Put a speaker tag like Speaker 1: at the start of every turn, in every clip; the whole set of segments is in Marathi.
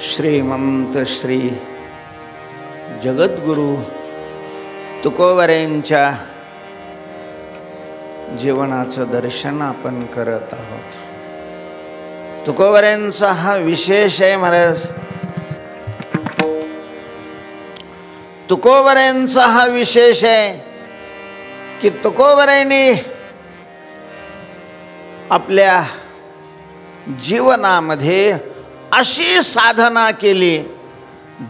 Speaker 1: श्रीमंत श्री जगद्गुरु तुकोबरेंच्या जीवनाचं दर्शन आपण करत आहोत। तुकोबरेंचा हा विशेष आहे महाराज। तुकोबरेंचा हा विशेष आहे की तुकोबरेंनी आपल्या जीवनामध्ये अशी साधना केली,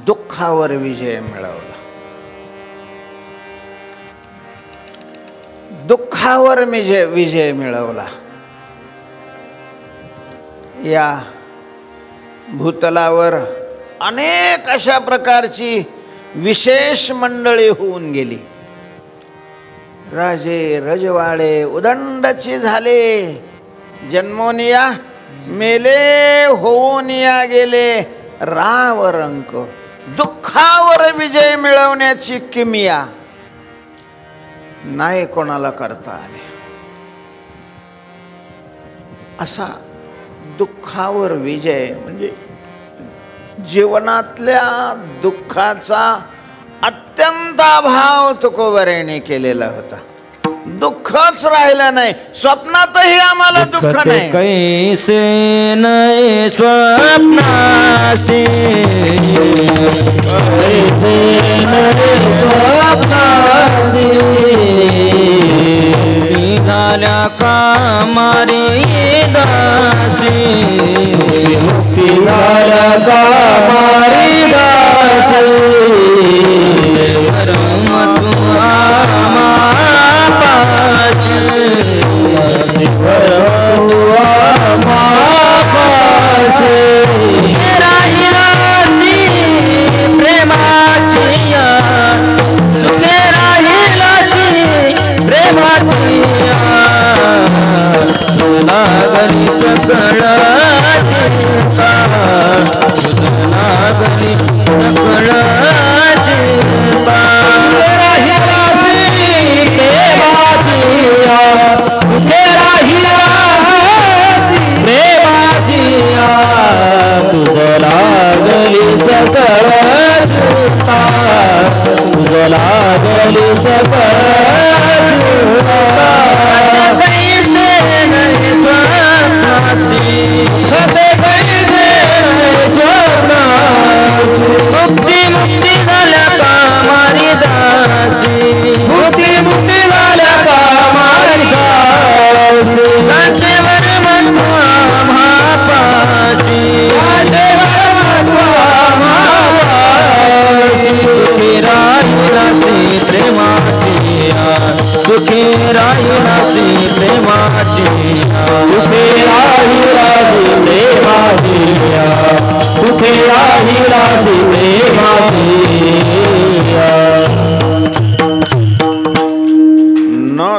Speaker 1: दुःखावर विजय मिळवला। दुःखावर विजय मिळवला। या भूतलावर अनेक अशा प्रकारची विशेष मंडळी होऊन गेली। राजे रजवाडे उदंडची झाले, जन्मोनिया मेले, होऊनिया गेले राव रंक। दुःखावर विजय मिळवण्याची किमया नाही कोणाला करता आली। असा दुःखावर विजय म्हणजे जीवनातल्या दुःखाचा अत्यंत अभाव तुकोबरेने केलेला होता। दुःखच राहिलं नाही, स्वप्नातही आम्हाला दुःख नाही।
Speaker 2: कैसे नये स्वप्नासी, कैसे नये स्वप्नासी, निघाल्या कामारी दासी, मुक्ती झाल्या कामारी दासी, परम तुआ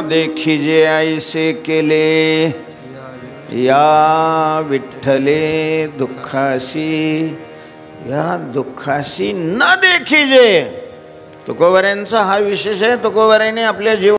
Speaker 1: देखिजे ऐसे केले या विठ्ठले दुःखासी, या दुःखासी न देखिजे। तुकोबरेंचा हा विशेष आहे। तुकोबरेने आपल्या जीवन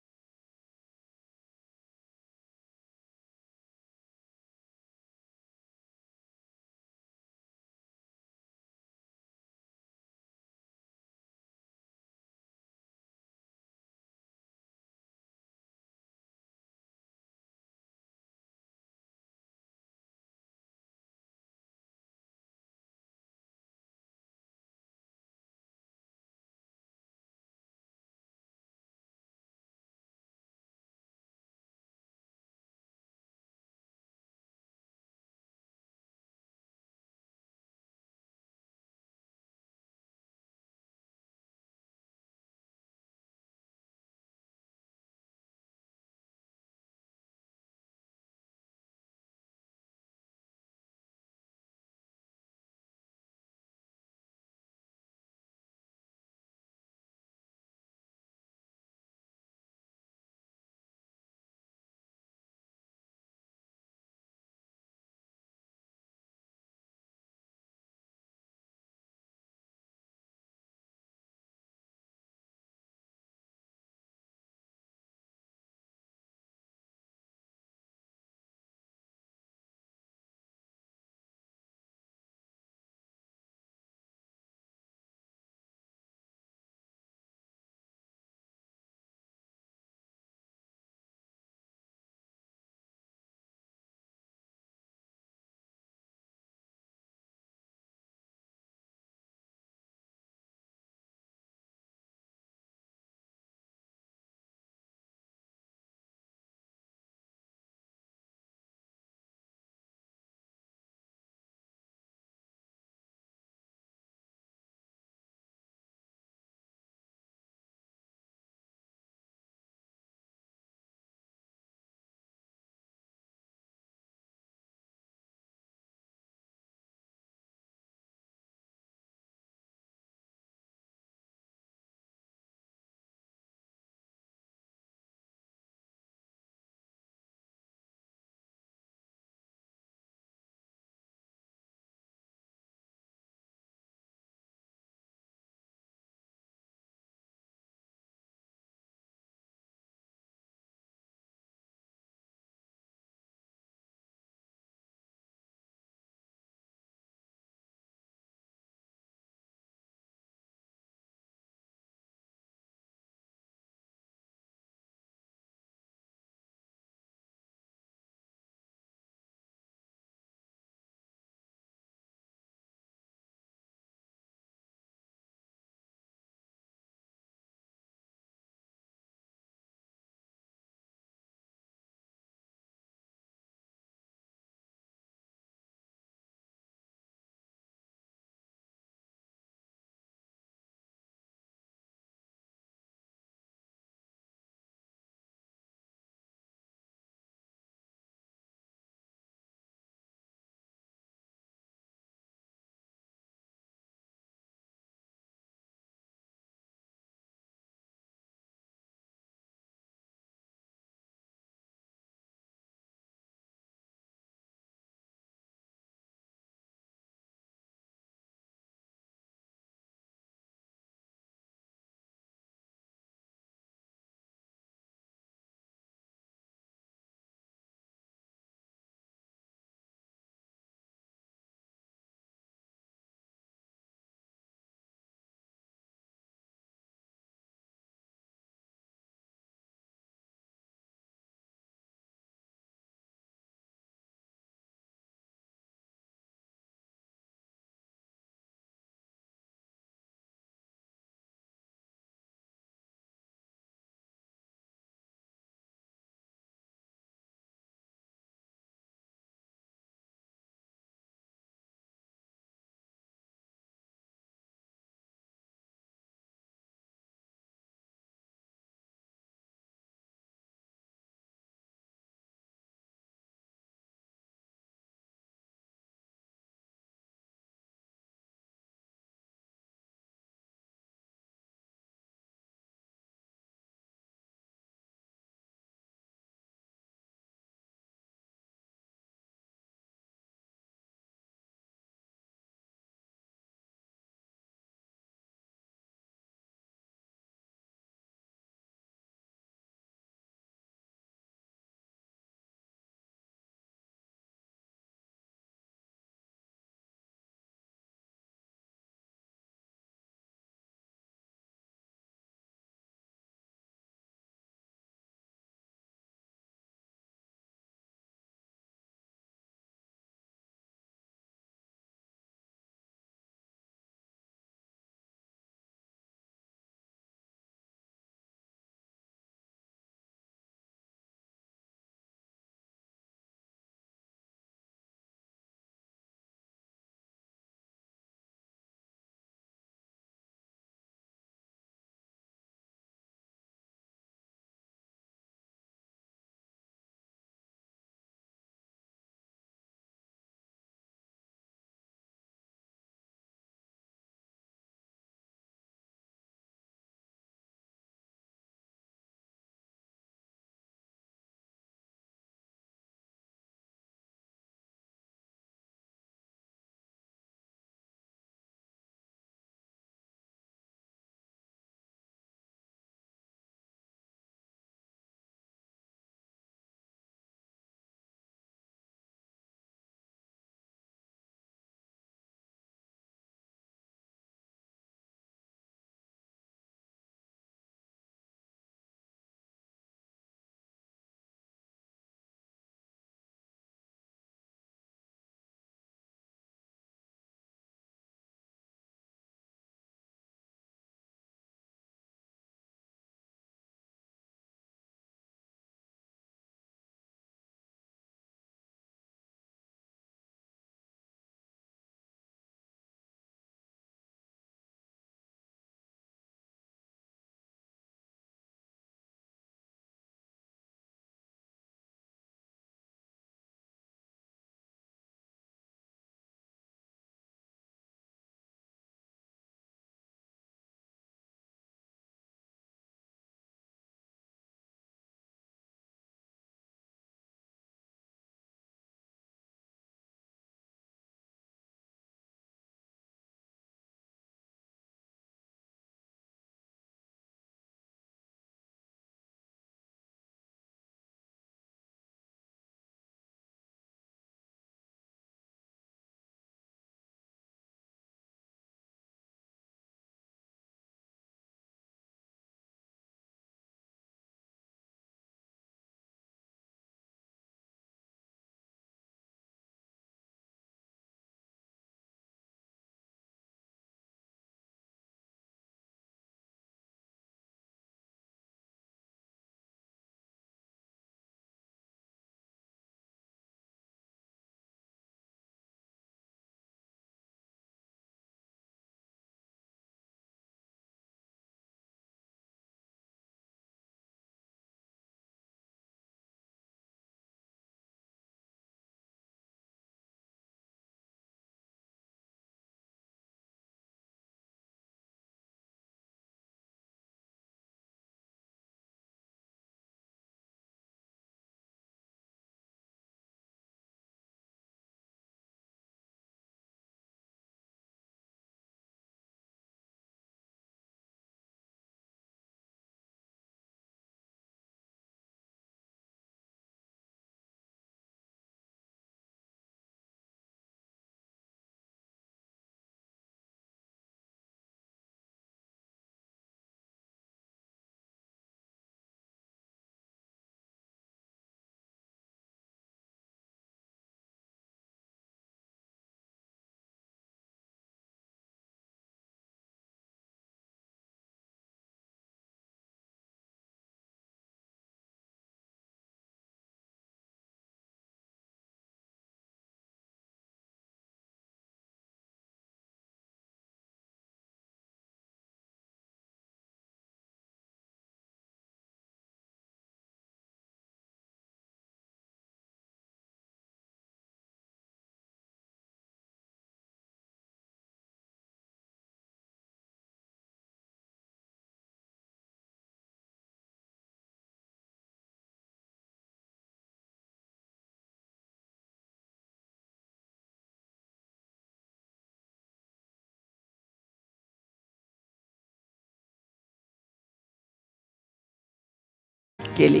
Speaker 1: केली.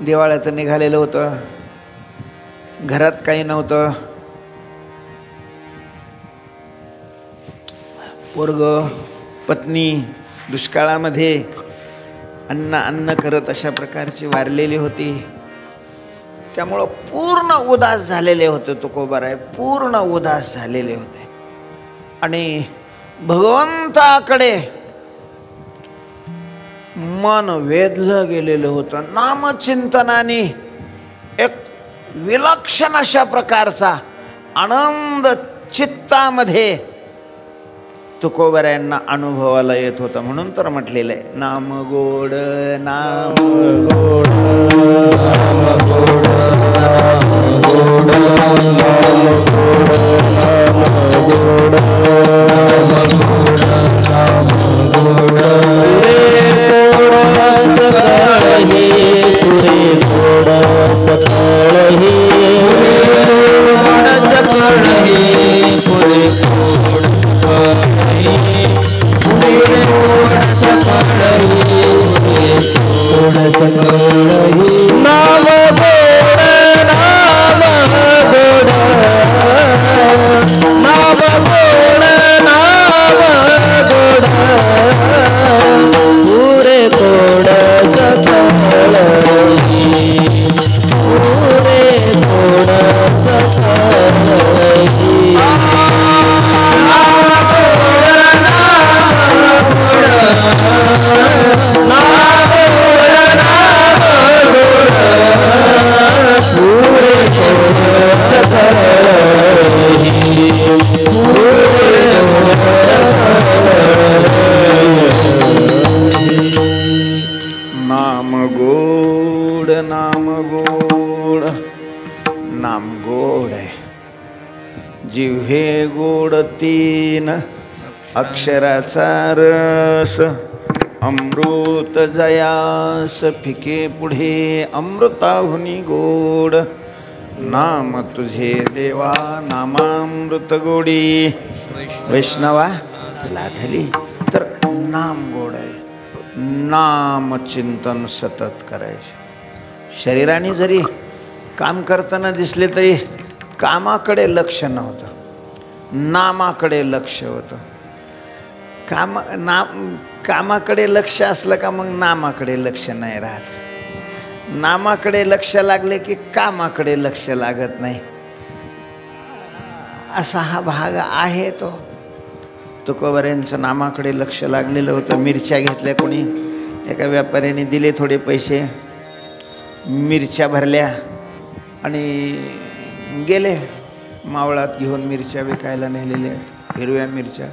Speaker 1: दिवाळ्याचं निघालेलं होतं, घरात काही नव्हतं. पोरग पत्नी दुष्काळामध्ये अन्न करत अशा प्रकारची वारलेली होती. त्यामुळं पूर्ण उदास झालेले होते तुकोबाराय, पूर्ण उदास झालेले होते. आणि भगवंताकडे मन वेधलं गेलेलं होतं. नामचिंतनाने एक विलक्षण अशा प्रकारचा आनंद चित्तामध्ये तुकोबारायांना अनुभवाला येत होता. म्हणून तर म्हटलेलं आहे, नाम गोड नाम गोड नाम गोड जिव्हे गोड तीन अक्षराचा रस, अमृत जयास फिके पुढे अमृताहुनी गोड. नाम तुझे देवा नामामृत गोडी, वैष्णवा लाधली तर नाम गोड आहे. नाम चिंतन सतत करायचे. शरीराने जरी काम करताना दिसले तरी कामाकडे लक्ष नव्हतं, नामाकडे लक्ष होतं. कामाकडे लक्ष असलं का मग नामाकडे लक्ष नाही राहत. नामाकडे लक्ष लागले की कामाकडे लक्ष लागत नाही. असा हा भाग आहे तो. तुकोबारायांचं नामाकडे लक्ष लागलेलं होतं. मिरच्या घेतल्या, कोणी एका व्यापाऱ्याने दिले थोडे पैसे, मिरच्या भरल्या आणि गेले मावळात घेऊन मिरच्या विकायला नेलेल्या आहेत. हिरव्या मिरच्या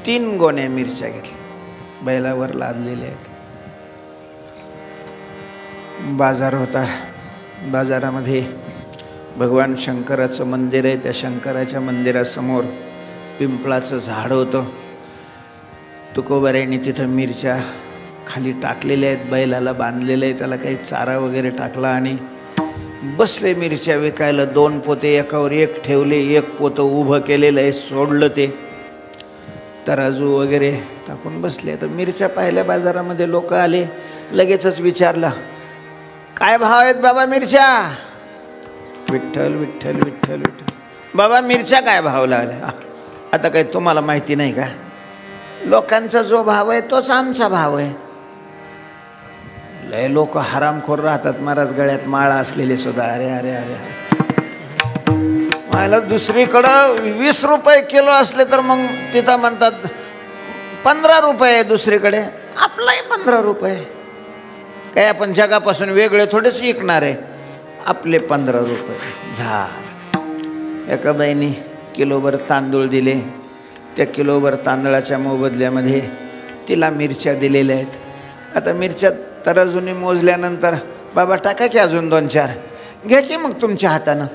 Speaker 1: 3 गोण्या मिरच्या घेतल्या, बैलावर लादलेल्या आहेत. बाजार होता. बाजारामध्ये भगवान शंकराचं मंदिर आहे. त्या शंकराच्या मंदिरासमोर पिंपळाचं झाड होतं. तुकोबारायांनी तिथं मिरच्या खाली टाकलेल्या आहेत, बैलाला बांधलेलं आहे, त्याला काही चारा वगैरे टाकला आणि बसले मिरच्या विकायला. 2 पोते एकावर एक ठेवले, एक पोतं उभं केलेलं आहे, सोडलं ते तराजू वगैरे टाकून बसले. तर मिरच्या पाहिल्या बाजारामध्ये, लोक आले, लगेचच विचारलं, काय भाव आहेत बाबा मिरच्या? विठ्ठल विठ्ठल विठ्ठल विठ्ठल. बाबा मिरच्या काय भाव लागल्या? आता काही तुम्हाला माहिती नाही का? लोकांचा जो भाव आहे तोच आमचा भाव आहे. लय लोक हरामखोर राहतात महाराज, गळ्यात माळा असलेले सुद्धा. अरे अरे अरे मला दुसरीकडं 20 रुपये किलो असले तर मग तिथं म्हणतात 15 रुपये, दुसरीकडे आपलाही 15 रुपये. काय आपण जगापासून वेगळे थोडेच विकणार आहे, आपले 15 रुपये. झाड. एका बाईने किलोभर तांदूळ दिले. त्या किलोभर तांदळाच्या मोबदल्यामध्ये तिला मिरच्या दिलेल्या आहेत. आता मिरच्या तराजूने मोजल्यानंतर, बाबा टाका की अजून 2-4, घ्या की मग तुमच्या हातानं.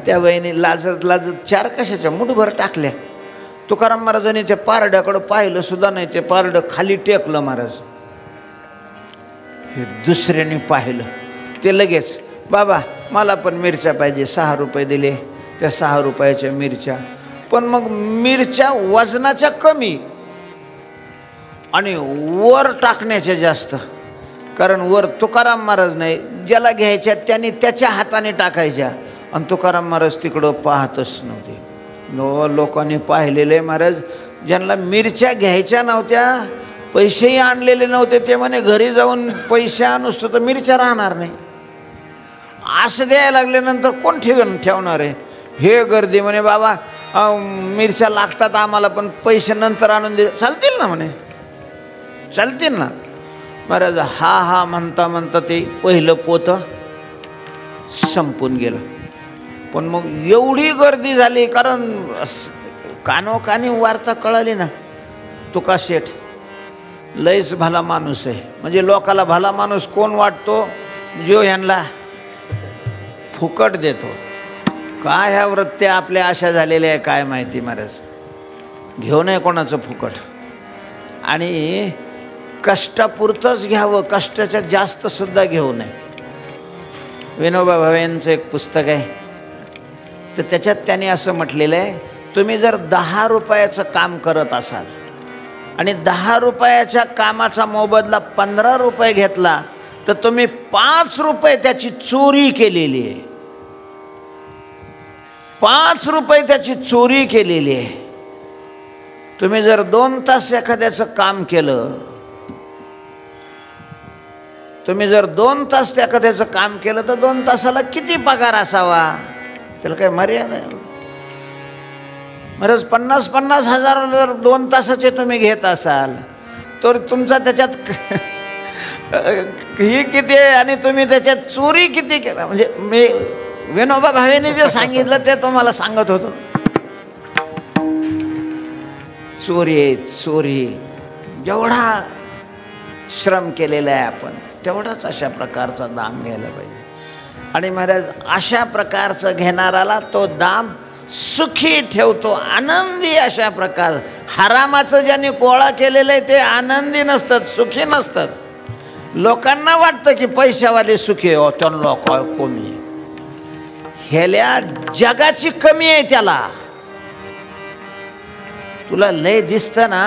Speaker 1: त्या बाईने लाजत लाजत 4 कशाच्या मुठभर टाकल्या. तुकाराम महाराजांनी त्या पारड्याकडं पाहिलं सुद्धा नाही. ते पारडं खाली टेकलं महाराज. हे दुसऱ्याने पाहिलं, ते लगेच, बाबा मला पण मिरच्या पाहिजे. 6 रुपये दिले. त्या 6 रुपयाच्या मिरच्या, पण मग मिरच्या वजनाच्या कमी. आणि वर टाकण्याचे जास्त. कारण वर तुकाराम महाराज नाही, ज्याला घ्यायच्या त्यांनी त्याच्या हाताने टाकायच्या, आणि तुकाराम महाराज तिकडं पाहतच नव्हते. लोकांनी पाहिलेले महाराज, ज्यांना मिरच्या घ्यायच्या नव्हत्या, पैसेही आणलेले नव्हते, ते म्हणे घरी जाऊन पैसे आणूस तर मिरच्या राहणार नाही, असं द्यायला लागल्यानंतर कोण ठेवणार आहे. हे गर्दी म्हणे बाबा मिरच्या लागतात आम्हाला, पण पैसे नंतर आणून दे. चालतील ना म्हणे, चालतील ना. महाराज हा हा म्हणता म्हणता ते पहिलं पोतं संपून गेलं. पण मग एवढी गर्दी झाली, कारण कानोकानी वार्ता कळाली ना, तुका शेठ लयच भला माणूस आहे. म्हणजे लोकाला भला माणूस कोण वाटतो, जो ह्यांना फुकट देतो. काय ह्या वृत्त्या आपल्या आशा झालेल्या आहे काय माहिती महाराज. घेऊ नये कोणाचं फुकट, आणि कष्टापुरतंच घ्यावं, कष्टाच्या जास्त सुद्धा घेऊ नये. विनोबा भावे यांचं एक पुस्तक आहे, तर त्याच्यात त्यांनी असं म्हटलेलं आहे, तुम्ही जर 10 रुपयाचं काम करत असाल आणि 10 रुपयाच्या कामाचा मोबदला 15 रुपये घेतला, तर तुम्ही 5 रुपये त्याची चोरी केलेली आहे. 5 रुपये त्याची चोरी केलेली आहे. तुम्ही जर 2 तास एखाद्याचं काम केलं, तुम्ही जर 2 तास एखाद्याचं काम केलं, तर 2 तासाला किती पगार असावा, त्याला काय मर्यादा आहे. महाराज 50-50 हजार जर 2 तासाचे तुम्ही घेत असाल, तर तुमचा त्याच्यात ही किती आहे, आणि तुम्ही त्याच्यात चोरी किती केला. म्हणजे मी विनोबा भावेने जे सांगितलं ते तुम्हाला सांगत होतो. चोरी आहे, चोरी. जेवढा श्रम केलेला आहे आपण, तेवढाच अशा प्रकारचा दाम घ्यायला पाहिजे. आणि महाराज अशा प्रकारचं घेणाराला तो दाम सुखी ठेवतो, आनंदी. अशा प्रकार हरामाचं ज्यांनी गोळा केलेलं आहे ते आनंदी नसतात, सुखी नसतात. लोकांना वाटतं की पैशावाले सुखी हो, त्यांना काय कमी. ह्याला जगाची कमी आहे. त्याला तुला लय दिसतं ना,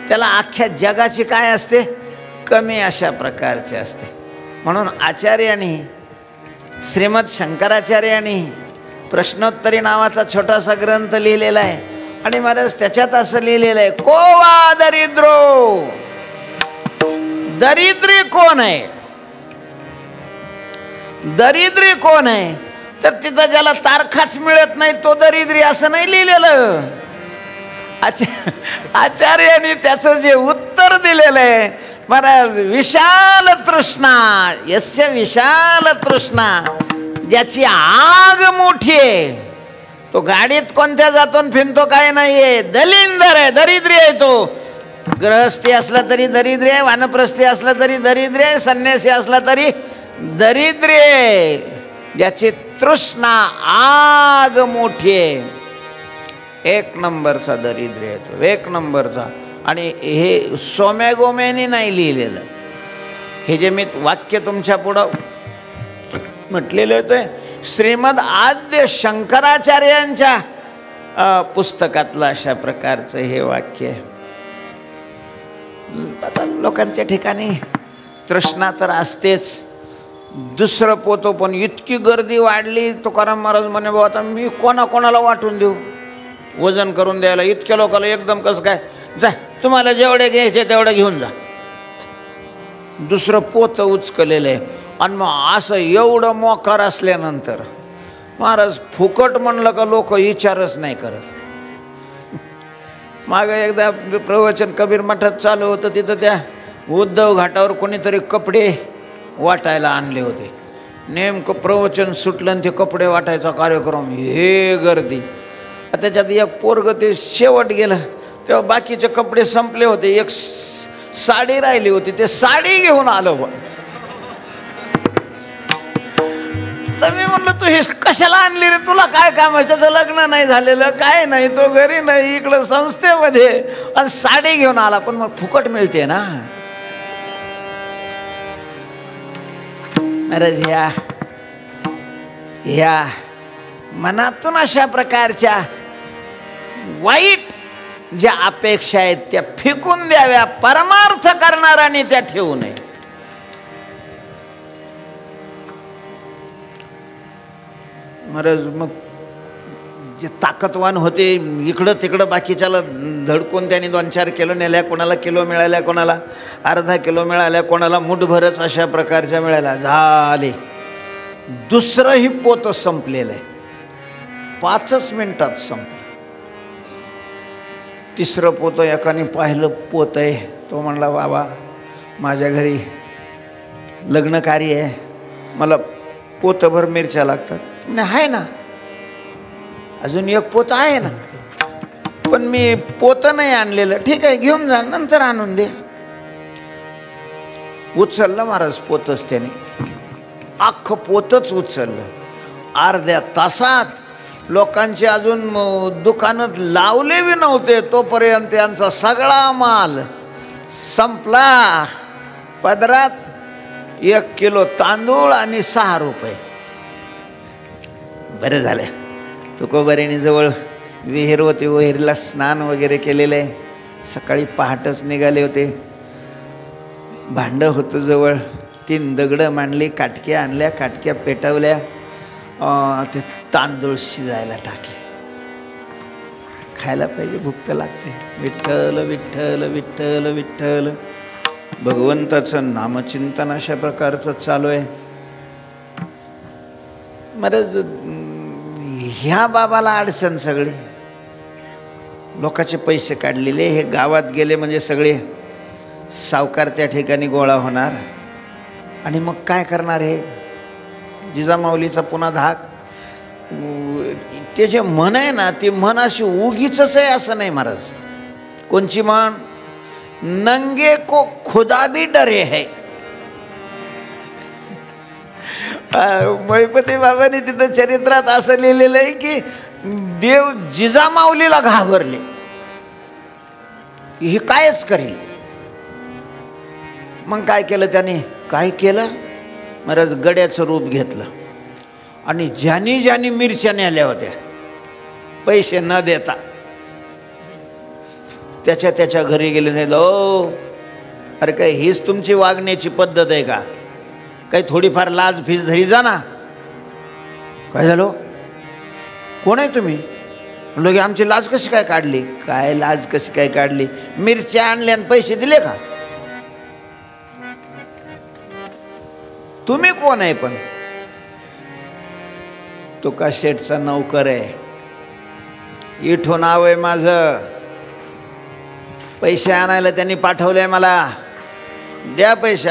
Speaker 1: त्याला अख्ख्या जगाची काय असते, कमी अशा प्रकारचे असते. म्हणून आचार्यांनी, श्रीमद शंकराचार्यांनी प्रश्नोत्तरी नावाचा छोटासा ग्रंथ लिहिलेला आहे. आणि महाराज त्याच्यात असं लिहिलेलं आहे, को वा दरिद्रो, दरिद्री कोण आहे, दरिद्री कोण आहे. तर तिथं ज्याला तारखाच मिळत नाही तो दरिद्री असं नाही लिहिलेलं. आचार्यांनी त्याचं जे उत्तर दिलेलं आहे, महाराज विशाल तृष्णा, यस्य विशाल तृष्णा, ज्याची आग मोठी आहे, तो गाडीत कोणत्या जातून फिरतो काय नाहीये, दलिंदर आहे, दरिद्री आहे. तो गृहस्थी असला तरी दरिद्री आहे, वानप्रस्थी असला तरी दरिद्री आहे, संन्यासी असला तरी दरिद्री आहे. ज्याची तृष्णा आग मोठी आहे, 1 नंबरचा दरिद्री आहे तो, 1 नंबरचा. आणि हे सोम्या गोम्यानी नाही लिहिलेलं. हे जे मी वाक्य तुमच्या पुढं म्हटलेलं होतं, श्रीमद आद्य शंकराचार्यांच्या पुस्तकातलं अशा प्रकारचं हे वाक्य आहे. आता लोकांच्या ठिकाणी तृष्णा तर असतेच. दुसरं पोतो पण इतकी गर्दी वाढली, तुकाराम महाराज म्हणे बाबा आता मी कोणाकोणाला वाटून देऊ, वजन करून द्यायला इतक्या लोकांना एकदम कसं काय. जा तुम्हाला जेवढे घ्यायचे तेवढे घेऊन जा. दुसरं पोतं उचकलेलं आहे. आणि मग असं एवढं मोकार असल्यानंतर महाराज फुकट म्हणलं का लोक विचारच नाही करत. मागं एकदा प्रवचन कबीर मठात चालू होतं, तिथं त्या उद्धव घाटावर कोणीतरी कपडे वाटायला आणले होते. नेमकं प्रवचन सुटलं आणि ते कपडे वाटायचा कार्यक्रम, हे गर्दी. त्याच्यात एक पोरगं ते शेवट गेलं, तेव्हा बाकीचे कपडे संपले होते, एक साडी राहिली होती, ते साडी घेऊन आलं. तर मी म्हणलं तू हे कशाला आणली रे, तुला काय काम आहे, त्याचं लग्न नाही झालेलं काय नाही, तो घरी नाही, इकडं संस्थेमध्ये, आणि साडी घेऊन आला. पण मग फुकट मिळते ना महाराज. ह्या मनातून अशा प्रकारच्या वाईट ज्या अपेक्षा आहेत त्या फेकून द्याव्या, परमार्थ करणाऱ्याने त्या ठेवू नये. महाराज मग जे ताकदवान होते इकडं तिकडं बाकीच्याला धडकून त्यांनी 2-4 किलो नेल्या, कोणाला किलो मिळाल्या, कोणाला अर्धा किलो मिळाल्या, कोणाला मुठभरच अशा प्रकारच्या मिळाल्या. झाले दुसरंही पोत संपलेलं आहे, 5च मिनिटात संपलं. तिसरं पोत एकाने पाहिलं पोत आहे. तो म्हणला बाबा माझ्या घरी लग्न कार्य आहे, मला पोतभर मिरच्या लागतात. म्हणजे आहे ना, अजून एक पोत आहे ना, पण मी पोत नाही आणलेलं. ठीक आहे घेऊन जा, नंतर आणून दे. उचललं महाराज पोतच, त्याने अख्खं पोतच उचललं. अर्ध्या तासात लोकांचे अजून दुकानात लावले बी नव्हते तोपर्यंत त्यांचा सगळा माल संपला. पदरात 1 किलो तांदूळ आणि 6 रुपये. बरं झालं तुकोबारीणीजवळ विहीर होती, विहिरीला स्नान वगैरे केलेलं आहे. सकाळी पहाटच निघाले होते. भांडं होतं जवळ, 3 दगडं मांडली, काटक्या आणल्या, काटक्या पेटवल्या, ते तांदूळ शिजायला टाकले. खायला पाहिजे, भूक तर लागते. विठ्ठल विठ्ठल विठ्ठल विठ्ठल, भगवंताचं नामचिंतन अशा प्रकारचं चालू आहे. महाराज ह्या बाबाला अडचण सगळी, लोकांचे पैसे काढलेले, हे गावात गेले म्हणजे सगळे सावकार त्या ठिकाणी गोळा होणार. आणि मग काय करणार? हे जिजामाऊलीचा पुन्हा धाक. ते जे म्हण आहे ना, ती म्हण अशी उगीच आहे असं नाही महाराज. कोणची म्हण? नंगे को खुदा भी डरे है. महिपती बाबांनी तिथं चरित्रात असं लिहिलेलं आहे की देव जिजामाऊलीला घाबरले, हे कायच करेल. मग काय केलं त्याने? काय केलं महाराज? गड्याचं रूप घेतलं आणि ज्यानी ज्यानी मिरच्या नेल्या होत्या पैसे न देता त्याच्या घरी गेले. नाही ओ, अरे काय हीच तुमची वागण्याची पद्धत आहे का? काही थोडीफार लाज फीस धरी जा ना. काय झालं? कोण आहे तुम्ही? म्हणलो की आमची लाज कशी काय काढली? काय लाज कशी काय काढली? मिरच्या आणल्या आणि पैसे दिले का? तुम्ही कोण आहे? पण तुका शेठचा नौकर आहे, इथून नाव आहे माझं. पैसे आणायला त्यांनी पाठवले मला. द्या पैसे.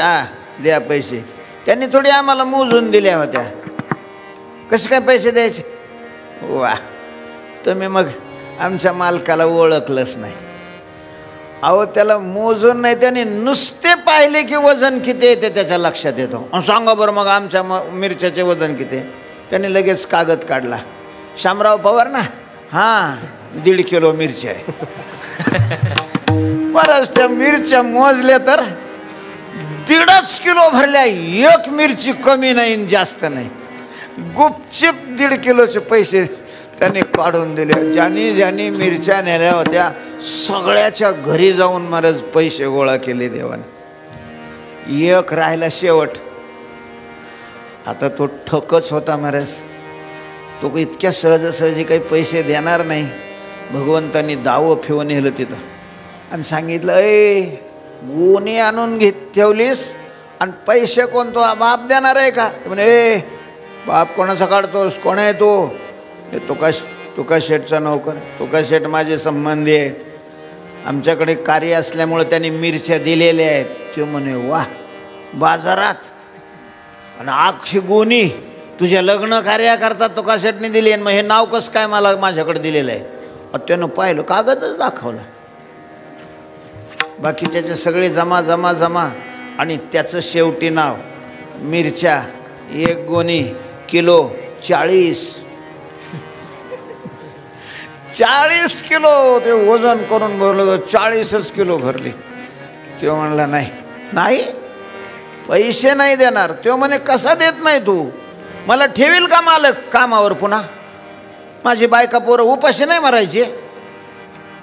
Speaker 1: द्या पैसे. त्यांनी थोडी आम्हाला मोजून दिल्या होत्या. कसे काय पैसे द्यायचे? वा, तुम्ही मग आमच्या मालकाला ओळखलंच नाही. अहो त्याला मोजून नाही, त्याने नुसते पाहिले की वजन किती येते त्याच्या लक्षात येतो. सांगा बरं मग आमच्या मिरच्याचे वजन किती? त्याने लगेच कागद काढला. शामराव पवार ना? हां, 1.5 किलो मिरच्या आहे. बरंच त्या मिरच्या मोजल्या तर 1.5 किलो भरल्या. 1 मिरची कमी नाही जास्त नाही. गुपचूप 1.5 किलोचे पैसे त्याने काढून दिले. ज्यांनी ज्यांनी मिरच्या नेल्या होत्या सगळ्याच्या घरी जाऊन महाराज पैसे गोळा केले देवाने. 1 राहिला शेवट. आता तो ठकच होता महाराज. तो इतक्या सहजासहजी काही पैसे देणार नाही. भगवंतांनी दावं फिवून नेलं तिथं आणि सांगितलं, ए गोणी आणून ठेवलीस आणि पैसे कोण? तो बाप देणार आहे का? म्हणे, ए बाप कोणाचा काढतोस? कोण आहे तो? हे तुका शेठचा नौकर. तुका शेठ माझे संबंधी आहेत, आमच्याकडे कार्य असल्यामुळे त्यांनी मिरच्या दिलेल्या आहेत. ते म्हणे, वा, बाजारात आणि अख्खी गोणी तुझ्या लग्न कार्याकरता तुका शेठने दिली, आणि मग हे नाव कसं काय मला माझ्याकडे दिलेलं आहे? त्यानं पाहिलं, कागदच दाखवला. बाकीच्याचे सगळे जमा जमा जमा आणि त्याचं शेवटी नाव. मिरच्या 1 गोणी किलो 40 किलो ते वजन करून भरलं. 40च किलो भरली. तो म्हणला, नाही नाही पैसे नाही देणार. तो म्हणे, कसा देत नाही तू? मला ठेवील का मालक कामावर? पुन्हा माझी बायका पोरं उपाशी नाही मरायची?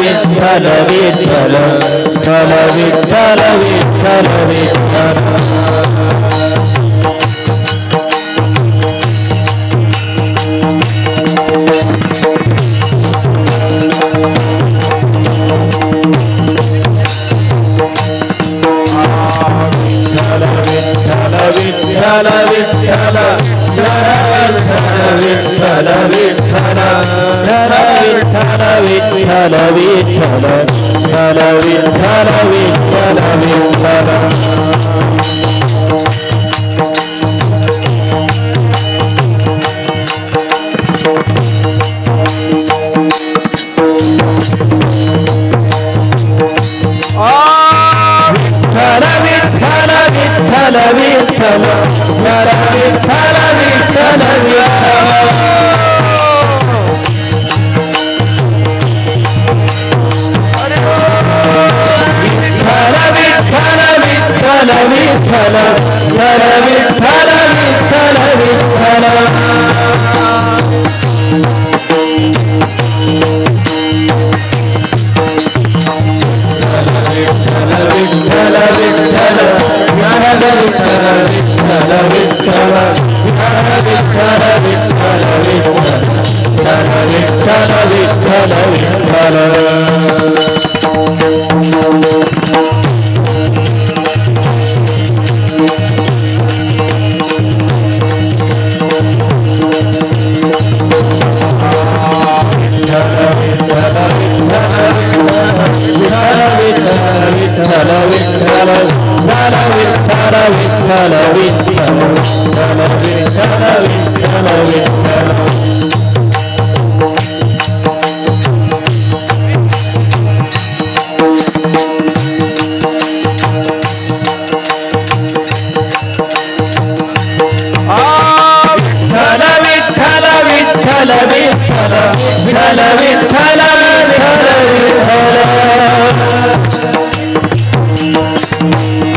Speaker 2: विठ्ठल विठ्ठल विठ्ठल विठ्ठल विठ्ठल विठ्ठल विठ्ठल विठ्ठल विठ्ठल विठ्ठल विठ्ठल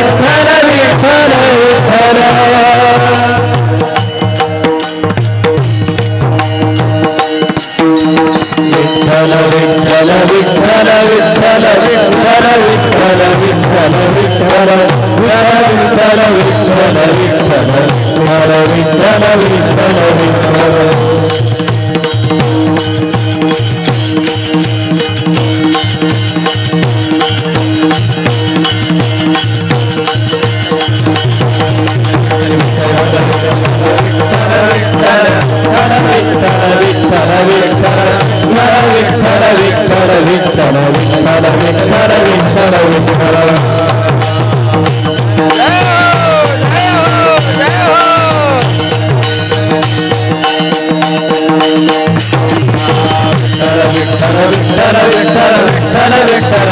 Speaker 2: विठ्ठल विठ्ठल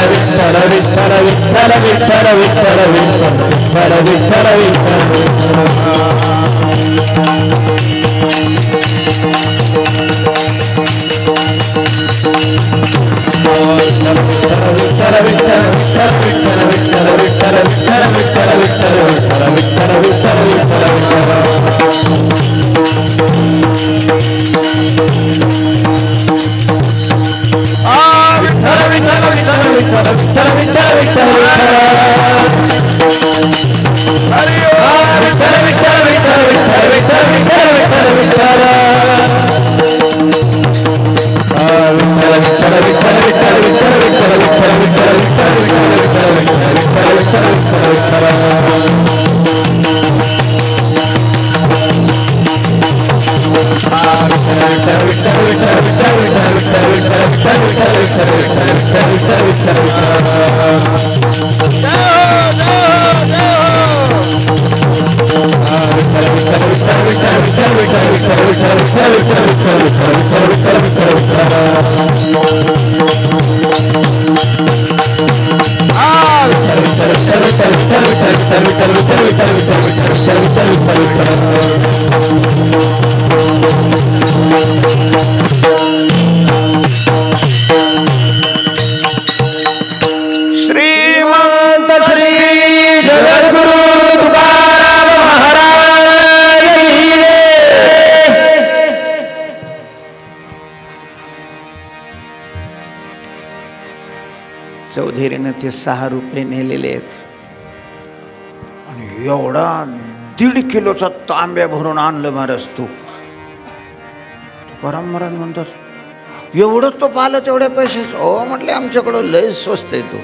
Speaker 2: विठ्ठल विठ्ठल विठ्ठल विठ्ठल विठ्ठल
Speaker 1: श्रीमंत श्री जगद्गुरु तुकाराम महाराज चौधरीनं ते 6 रुपये नेलेले आहेत आणि एवढा 1.5 किलोचा तांब्या भरून आणलं महाराज तूप. तुकाराम महाराज म्हणतात एवढंच तो पाहिलं तेवढ्या पैशाचं? हो म्हटले आमच्याकडं लय स्वस्त आहे तो.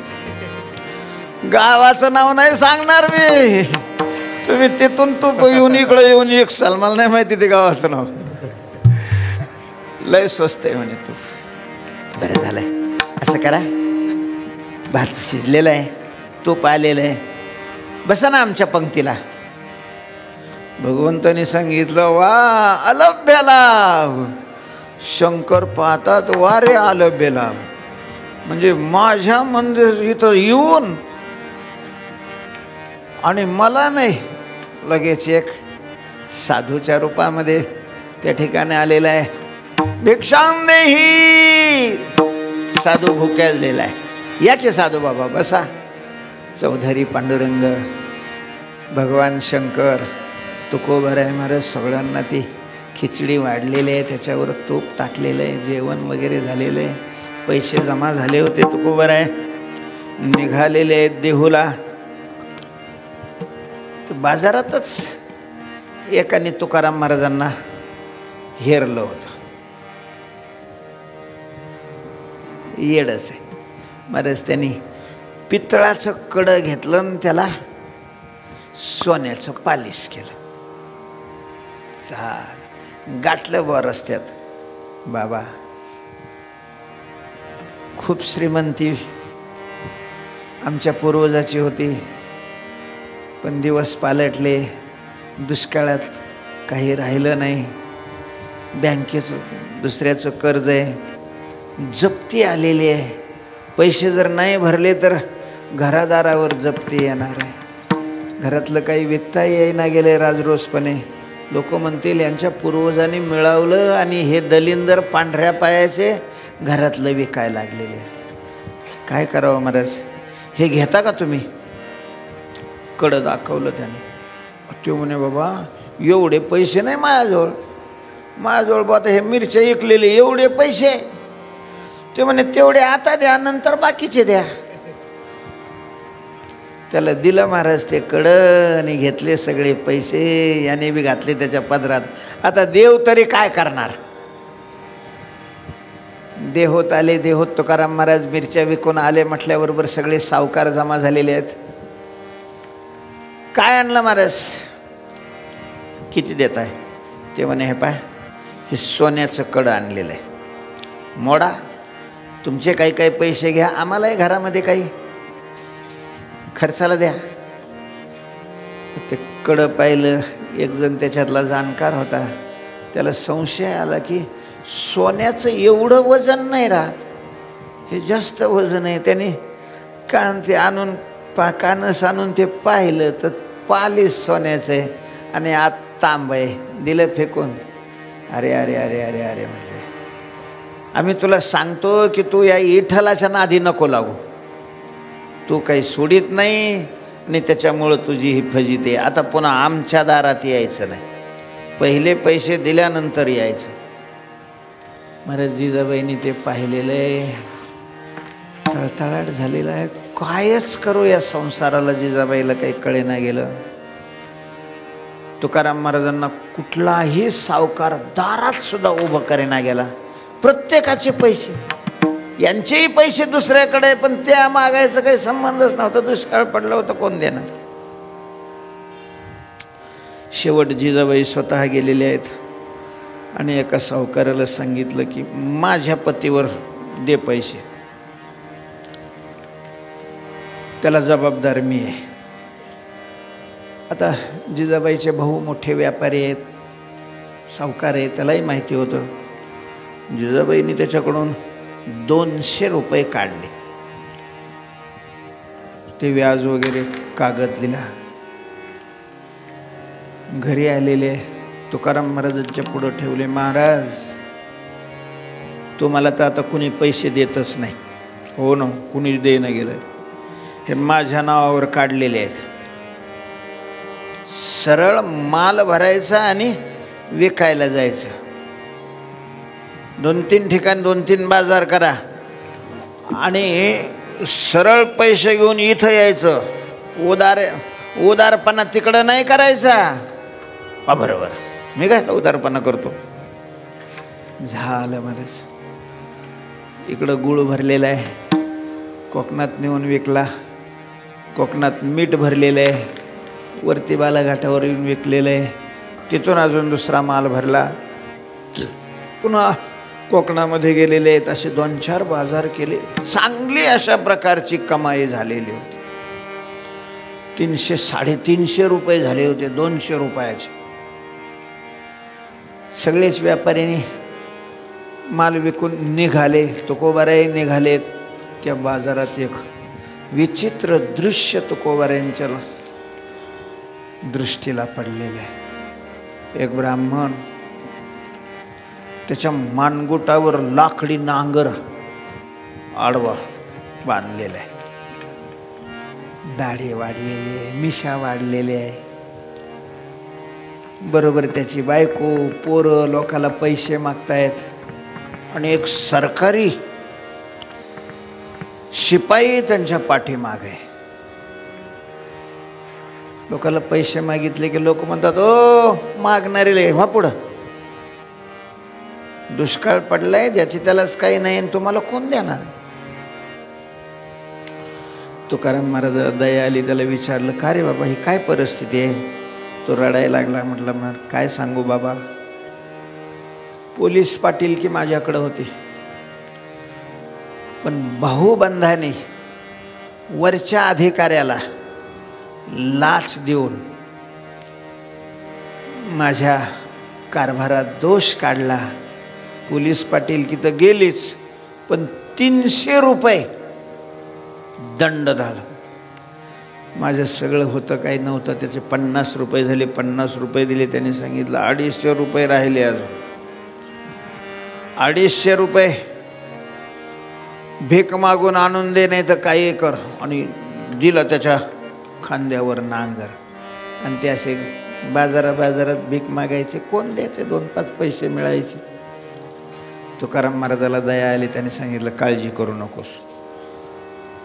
Speaker 1: गावाचं नाव नाही सांगणार मी, तुम्ही तिथून तूप येऊन इकडं येऊन एक साल, मला नाही माहिती ते गावाचं नाव. लय स्वस्त आहे म्हणे तूप. बरं झालंय, असं करा, भात शिजलेला आहे, तूप आलेलं आहे, बसा ना आमच्या पंक्तीला. भगवंतानी सांगितलं वा अलभ्य लाभ. शंकर पाहतात वा रे अलभ्य लाभ, म्हणजे माझ्या मंदिर इथं येऊन आणि मला नाही, लगेच एक साधूच्या रूपामध्ये त्या ठिकाणी आलेला आहे. भिक्षाम नाही, साधू भुक्याजलेला आहे. या की साधू बाबा बसा. चौधरी पांडुरंग, भगवान शंकर, तुकोबर आहे महाराज. सगळ्यांना ती खिचडी वाढलेली आहे, त्याच्यावर तूप टाकलेलं आहे, जेवण वगैरे झालेलं आहे, पैसे जमा झाले होते. तुकोबर आहे निघालेले आहेत देहूला. तर बाजारातच एकाने तुकाराम महाराजांना हेरलं होतं. येडच आहे महाराज. त्यांनी पितळाचं कडं घेतलं आणि त्याला सोन्याचं पालिश केलं. गाठलं बुवा रस्त्यात. बाबा खूप श्रीमंती आमच्या पूर्वजाची होती, पण दिवस पालटले, दुष्काळात काही राहिलं नाही, बँकेचं दुसऱ्याचं कर्ज आहे, जप्ती आलेली आहे, पैसे जर नाही भरले तर घरादारावर जप्ती येणार आहे. घरातलं काही विकता येईना गेले राजरोसपणे. लोक म्हणतील यांच्या पूर्वजांनी मिळवलं आणि हे दलिंदर पांढऱ्या पायाचे घरातलं विकायला लागलेले. काय करावं महाराज, हे घेता का तुम्ही? कडं दाखवलं त्याने. ते म्हणे बाबा एवढे पैसे नाही माझ्याजवळ बा, आता हे मिरच्या विकलेले एवढे पैसे. ते म्हणे तेवढे आता द्या, नंतर बाकीचे द्या. त्याला दिलं महाराज ते कडं आणि घेतले सगळे पैसे. याने बी घातले त्याच्या पदरात. आता देव तरी काय करणार? देहोत आले. देहोत तुकाराम महाराज मिरच्या विकून आले म्हटल्याबरोबर सगळे सावकार जमा झालेले आहेत. काय आणलं महाराज? किती देत आहे? ते म्हणे हे पाय, हे सोन्याचं कडं आणलेलं आहे, मोडा, तुमचे काही काही पैसे घ्या, आम्हालाही घरामध्ये काही खर्चाला द्या. ते कडं पाहिलं. एक जण त्याच्यातला जाणकार होता, त्याला संशय आला की सोन्याचं एवढं वजन नाही राहत, हे जास्त वजन आहे. त्याने ते आणून कानस आणून ते पाहिलं तर पालिश सोन्याचं आहे आणि आत तांब आहे. दिलं फेकून. अरे अरे अरे अरे अरे म्हटले, आम्ही तुला सांगतो की तू या विठ्ठलाच्या नादी नको लागू. तू काही सोडित नाही आणि त्याच्यामुळं तुझी ही फजिती. आता पुन्हा आमच्या दारात यायचं नाही, पहिले पैसे दिल्यानंतर यायचं. महाराज जिजाबाईंनी ते पाहिलेलं आहे, तळतळाट झालेला आहे. कायच करू या संसाराला जिजाबाईला काही कळेना गेलं. तुकाराम महाराजांना कुठलाही सावकार दारात सुद्धा उभं करेना गेला. प्रत्येकाचे पैसे, यांचेही पैसे दुसऱ्याकडे, पण त्या मागायचं काही संबंधच नव्हता. दुष्काळ पडलं होतं, कोण देणार? शेवट जिजाबाई स्वतः गेलेले आहेत आणि एका सावकाराला सांगितलं की माझ्या पतीवर दे पैसे, त्याला जबाबदार मी आहे. आता जिजाबाईचे भाऊ मोठे व्यापारी आहेत, सावकार आहे, त्यालाही माहिती होतं. जिजाबाईंनी त्याच्याकडून 200 रुपये काढले. ते व्याज वगैरे कागद दिला. घरी आलेले तुकाराम महाराजांच्या पुढं ठेवले. महाराज तुम्हाला तर आता कुणी पैसे देतच नाही. हो ना, कुणीच देणं गेलं. हे माझ्या नावावर काढलेले आहेत. सरळ माल भरायचा आणि विकायला जायचं. 2-3 ठिकाण 2-3 बाजार करा आणि सरळ पैसे घेऊन इथं यायचं, उदारपणा तिकडं नाही करायचा. बरोबर, मी काय उदारपणा करतो. झालं बरंच. इकडं गुळ भरलेला आहे, कोकणात नेऊन विकला. कोकणात मीठ भरलेलं आहे, वरती बालाघाटावर येऊन विकलेलं आहे. तिथून अजून दुसरा माल भरला, पुन्हा कोकणामध्ये गेलेले आहेत. असे 2-4 बाजार केले. चांगली अशा प्रकारची कमाई झालेली होती. 300-350 रुपये झाले होते 200 रुपयाचे. सगळेच व्यापाऱ्यांनी माल विकून निघाले, तुकोबाराही निघालेत. त्या बाजारात एक विचित्र दृश्य तुकोबाऱ्यांच्या दृष्टीला पडलेलं आहे. एक ब्राह्मण, त्याच्या मानगुटावर लाकडी नांगर आडवा बांधलेला आहे. दाढी वाढलेली आहे, मिशा वाढलेली आहे. बरोबर त्याची बायको, पोरं लोकाला पैसे मागतायत. आणि एक सरकारी शिपाई त्यांच्या पाठीमागे आहे. लोकाला पैसे मागितले की लोक म्हणतात, ओ मागणारे व्हा पुढं, दुष्काळ पडलाय, ज्याची त्यालाच काही नाही आणि तुम्हाला कोण देणार. तुकाराम महाराजाला दया आली, त्याला विचारलं, का रे बाबा ही काय परिस्थिती आहे. तो रडायला लागला. म्हटलं, मग काय सांगू बाबा, पोलीस पाटील की माझ्याकडे होती, पण भाऊबंधाने वरच्या अधिकाऱ्याला लाच देऊन माझ्या कारभारात दोष काढला. पोलीस पाटील की तर गेलीच, पण 300 रुपये दंड झाला. माझं सगळं होतं काही नव्हतं, त्याचे 50 रुपये झाले. 50 रुपये दिले. त्यांनी सांगितलं 250 रुपये राहिले अजून. 250 रुपये भीक मागून आणून दे, नाही तर काही कर. आणि दिलं त्याच्या खांद्यावर नांगर. आणि ते असे बाजारात भीक मागायचे. कोण द्यायचे? 2-5 पैसे मिळायचे. तुकाराम महाराजाला दया आली. त्याने सांगितलं, काळजी करू नकोस.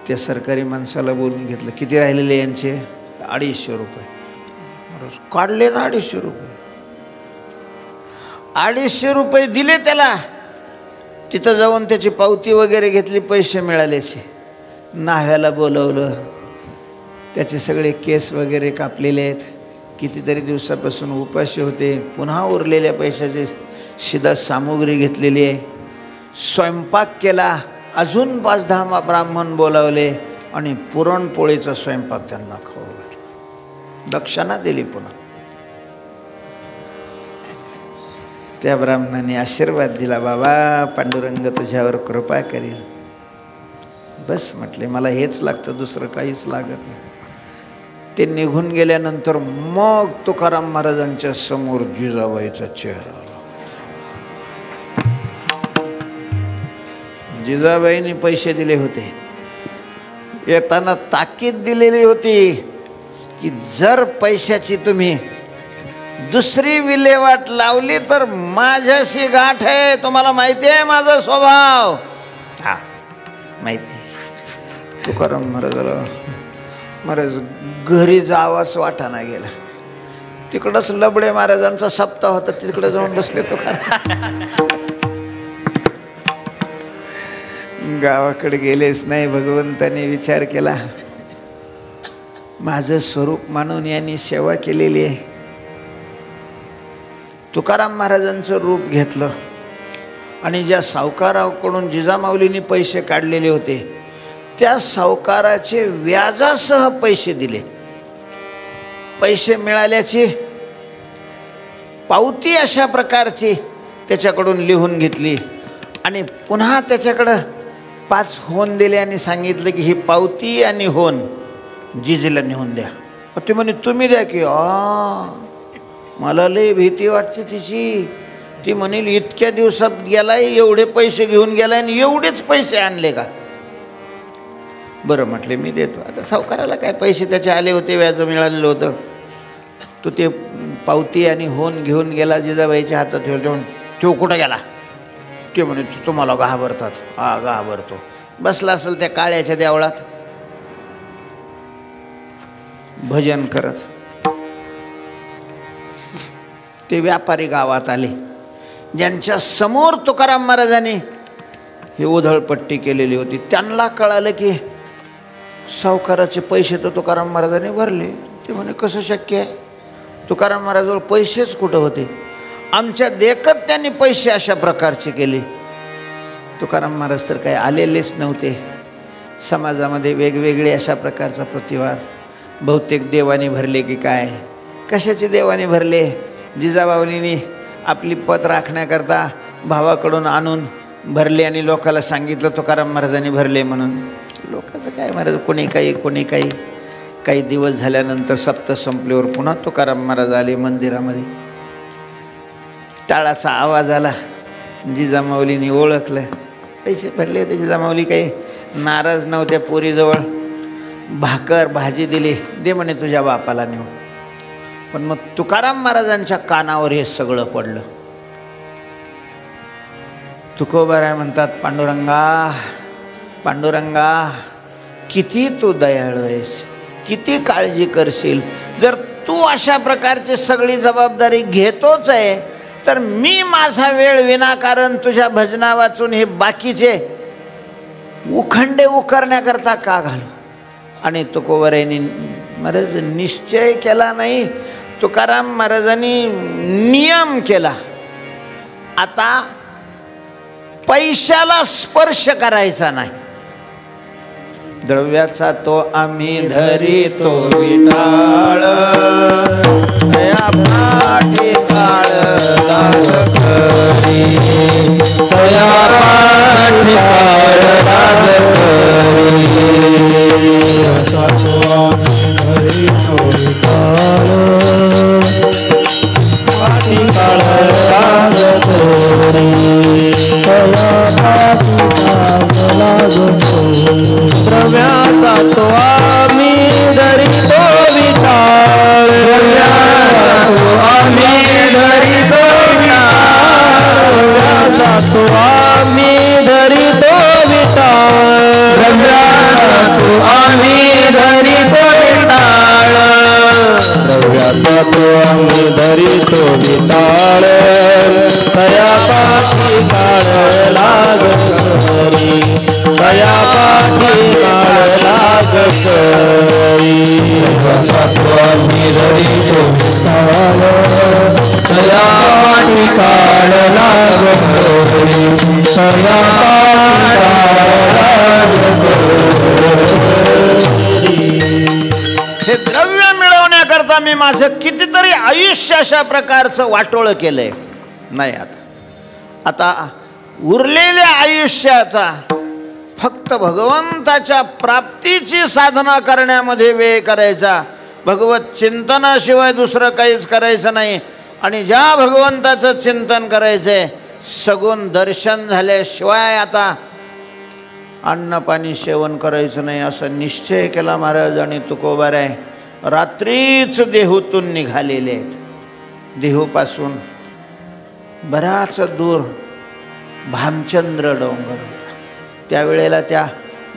Speaker 1: त्या सरकारी माणसाला बोलून घेतलं. किती राहिलेले यांचे? 250 रुपये. काढले ना 250 रुपये. 250 रुपये दिले त्याला. तिथं जाऊन त्याची पावती वगैरे घेतली, पैसे मिळालेचे. न्हाव्याला बोलवलं. त्याचे सगळे केस वगैरे कापलेले आहेत. कितीतरी दिवसापासून उपाशी होते. पुन्हा उरलेल्या पैशाची शिदा सामुग्री घेतलेली आहे. स्वयंपाक केला. अजून 5-10 ब्राह्मण बोलावले आणि पुरणपोळीचा स्वयंपाक त्यांना खाऊ घातला. दक्षिणा दिली. पुन्हा त्या ब्राह्मणाने आशीर्वाद दिला, बाबा पांडुरंग तुझ्यावर कृपा करेल. बस म्हटले, मला हेच लागतं, दुसरं काहीच लागत नाही. ते निघून गेल्यानंतर मग तुकाराम महाराजांच्या समोर जिजाबाईचा चेहरा आला. जिजाबाईंनी पैसे दिले होते. येताना ताकीद दिलेली होती की जर पैशाची तुम्ही दुसरी विल्हेवाट लावली तर माझ्याशी गाठ आहे. तुम्हाला माहिती आहे माझा स्वभाव. हा माहिती. तुकाराम महाराज घरी जावाच वाटाणा गेला. तिकडंच लबडे महाराजांचा सप्ताह होता, तिकडे जाऊन बसले तुकाराम. गावाकडे गेलेच नाही. भगवंताने विचार केला, माझं स्वरूप मानून यांनी सेवा केलेली आहे. तुकाराम महाराजांचं रूप घेतलं आणि ज्या सावकाराकडून जिजामाऊलींनी पैसे काढलेले होते त्या सावकाराचे व्याजासह पैसे दिले. पैसे मिळाल्याची पावती अशा प्रकारची त्याच्याकडून लिहून घेतली आणि पुन्हा त्याच्याकडं 5 होन दिले आणि सांगितलं की ही पावती आणि होन जिजीला नेऊन द्या. ते म्हणे तुम्ही द्या की. मला लय भीती वाटते तिची. ती म्हणेल इतक्या दिवसात गेलाय, एवढे पैसे घेऊन गेलाय आणि एवढेच पैसे आणले का. बरं म्हटले मी देतो. आता सावकाराला काय, पैसे त्याचे आले होते, व्याज मिळालेलं होतं. तो ते पावती आणि होन घेऊन गेला. जिजाबाईच्या हातात ठेवलं. तो कुठं गेला? ते म्हणे तुम्हाला घाबरतात. हा घाबरतो. बसला असेल त्या काळ्याच्या देवळात भजन करत. ते व्यापारी गावात आले, ज्यांच्या समोर तुकाराम महाराजांनी ही उधळपट्टी केलेली होती. त्यांना कळालं की सावकाराचे पैसे तर तुकाराम महाराजांनी भरले. ते म्हणे कसं शक्य आहे, तुकाराम महाराजांजवळ पैसेच कुठं होते, आमच्या देखत त्यांनी पैसे अशा प्रकारचे केले. तुकाराम महाराज तर काही आलेलेच नव्हते. समाजामध्ये वेगवेगळे अशा प्रकारचा प्रतिवाद. बहुतेक देवाने भरले की काय, कशाचे देवाने भरले. जिजाबावलीने आपली पत राखण्याकरता भावाकडून आणून भरले आणि लोकाला सांगितलं तुकाराम महाराजांनी भरले म्हणून. लोकांचं काय महाराज, कोणी काही. काही दिवस झाल्यानंतर सप्त संपल्यावर पुन्हा तुकाराम महाराज आले मंदिरामध्ये. टाळाचा आवाज आला. जिजामाऊलीने ओळखलं, पैसे भरले होते. जिजामाऊली काही नाराज नव्हत्या. पोरीजवळ भाकर भाजी दिली, दे म्हणे तुझ्या बापाला नेऊ. पण मग तुकाराम महाराजांच्या कानावर हे सगळं पडलं. तुकोबाराय म्हणतात, पांडुरंगा पांडुरंगा, किती तू दयाळू आहेस, किती काळजी करशील. जर तू अशा प्रकारची सगळी जबाबदारी घेतोच आहे तर मी माझा वेळ विनाकारण तुझ्या भजना वाचून हे बाकीचे उखंडे उकरण्याकरता का घालू. आणि तुकोबारायांनी महाराज निश्चय केला नाही, तुकाराम महाराजांनी नियम केला. आता पैशाला स्पर्श करायचा नाही. द्रव्याचा तो आम्ही धरितो विटाळ, दया पाठी काळ लाग करी, दया पाठी काळ लाग करी. द्रव्याचा तो आम्ही धरितो विटाळ, पाठी काळ लाग करी, दया पाठी काळ लाग करी. द्रव्याचा तो आम्ही धरितो विचार, द्रव्याचा तो आम्ही धरितो विचार, द्रव्याचा तो आम्ही धरितो विचार, द्रव्याचा तो आम्ही धरितो विचार, द्रव्याचा तो आम्ही धरितो विचार, दया पाठी काळ लाग करी, दया पाठी काळ लाग करी. द्रव्याचा तो आम्ही धरितो विचार, दया पाठी काळ लाग करी, दया पाठी काळ लाग करी. हे द्रव्य मिळवण्याकरता मी माझं कितीतरी आयुष्य अशा प्रकारचं वाटोळं केलंय. नाही, आता उरलेल्या आयुष्याचा फक्त भगवंताच्या प्राप्तीची साधना करण्यामध्ये वेळ करायचा. भगवत चिंतनाशिवाय दुसरं काहीच करायचं नाही. आणि ज्या भगवंताचं चिंतन करायचंय, सगुण दर्शन झाल्याशिवाय आता अन्न पाणी सेवन करायचं नाही असा निश्चय केला महाराज. आणि तुकोबाराय रात्रीच देहूतून निघालेले आहेत. देहूपासून बराच दूर भामचंद्र डोंगर होता. त्यावेळेला त्या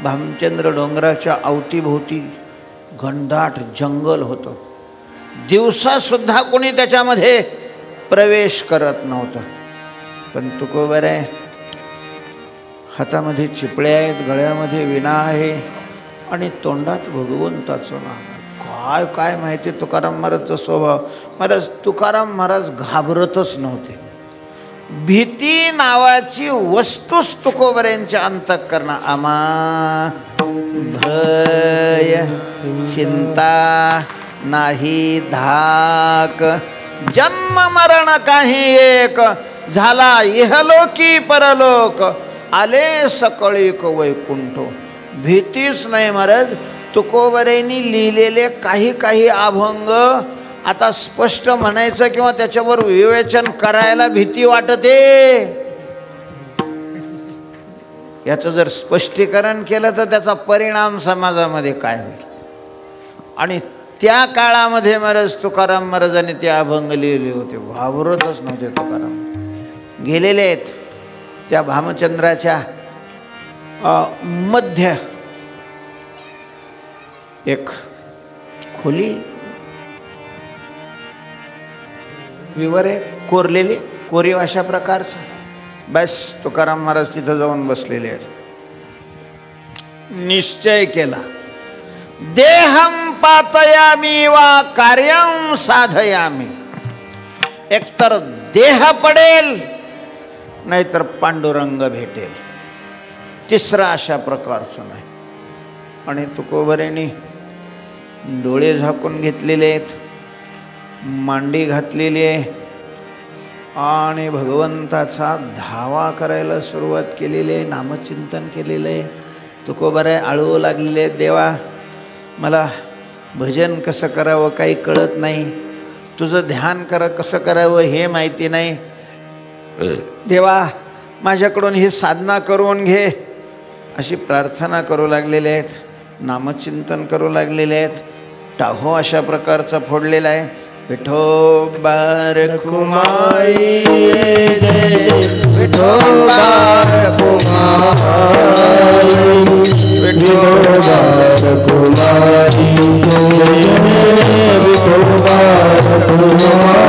Speaker 1: भामचंद्र डोंगराच्या अवतीभोवती घनदाट जंगल होतं. दिवसासुद्धा कोणी त्याच्यामध्ये प्रवेश करत नव्हतं. पण तुकोबाराय हातामध्ये चिपळे आहेत, गळ्यामध्ये विणा आहे आणि तोंडात भगवंताचं नाम आहे. काय काय माहिती तुकाराम महाराजचा स्वभाव. महाराज तुकाराम महाराज घाबरतच नव्हते. भीती नावाची वस्तूच तुकोबारायांच्या अंतःकरणात आमा भय चिंता नाही धाक, जन्म मरण काही एक, झाला इहलोकी परलोक, आले सकळीक वैकुंठ. भीतीच नाही महाराज. तुकोबारायांनी लिहिलेले काही काही अभंग आता स्पष्ट म्हणायचं किंवा त्याच्यावर विवेचन करायला भीती वाटते. याचं जर स्पष्टीकरण केलं तर त्याचा परिणाम समाजामध्ये काय होईल. आणि त्या काळामध्ये महाराज तुकाराम महाराजांनी ते अभंग लिहिले होते. घाबरतच नव्हते तुकाराम. गेलेले आहेत त्या भामचंद्राच्या मध्य एक खोली विवरे कोरलेली कोरीव अशा प्रकारचं बस तुकाराम महाराज तिथं जाऊन बसलेले आहेत. निश्चय केला देहम पातयामी वा कार्यम साधयामी. एकतर देह पडेल नाहीतर पांडुरंग भेटेल. तिसरा अशा प्रकारचं नाही. आणि तुकोबरेने डोळे झाकून घेतलेले आहेत, मांडी घातलेली आहे आणि भगवंताचा धावा करायला सुरुवात केलेली आहे. नामचिंतन केलेलं आहे. तुकोबरे आळवू लागलेले आहेत, देवा मला भजन कसं करावं काही कळत नाही, तुझं ध्यान कसं करावं हे माहिती नाही, देवा माझ्याकडून ही साधना करून घे अशी प्रार्थना करू लागलेले आहेत. नामचिंतन करू लागलेले आहेत. टाहो अशा प्रकारचा फोडलेला आहे. विठोबार कुमाई विठोबार कुमाई विठोबार कुमाई विठोबार कुमाई.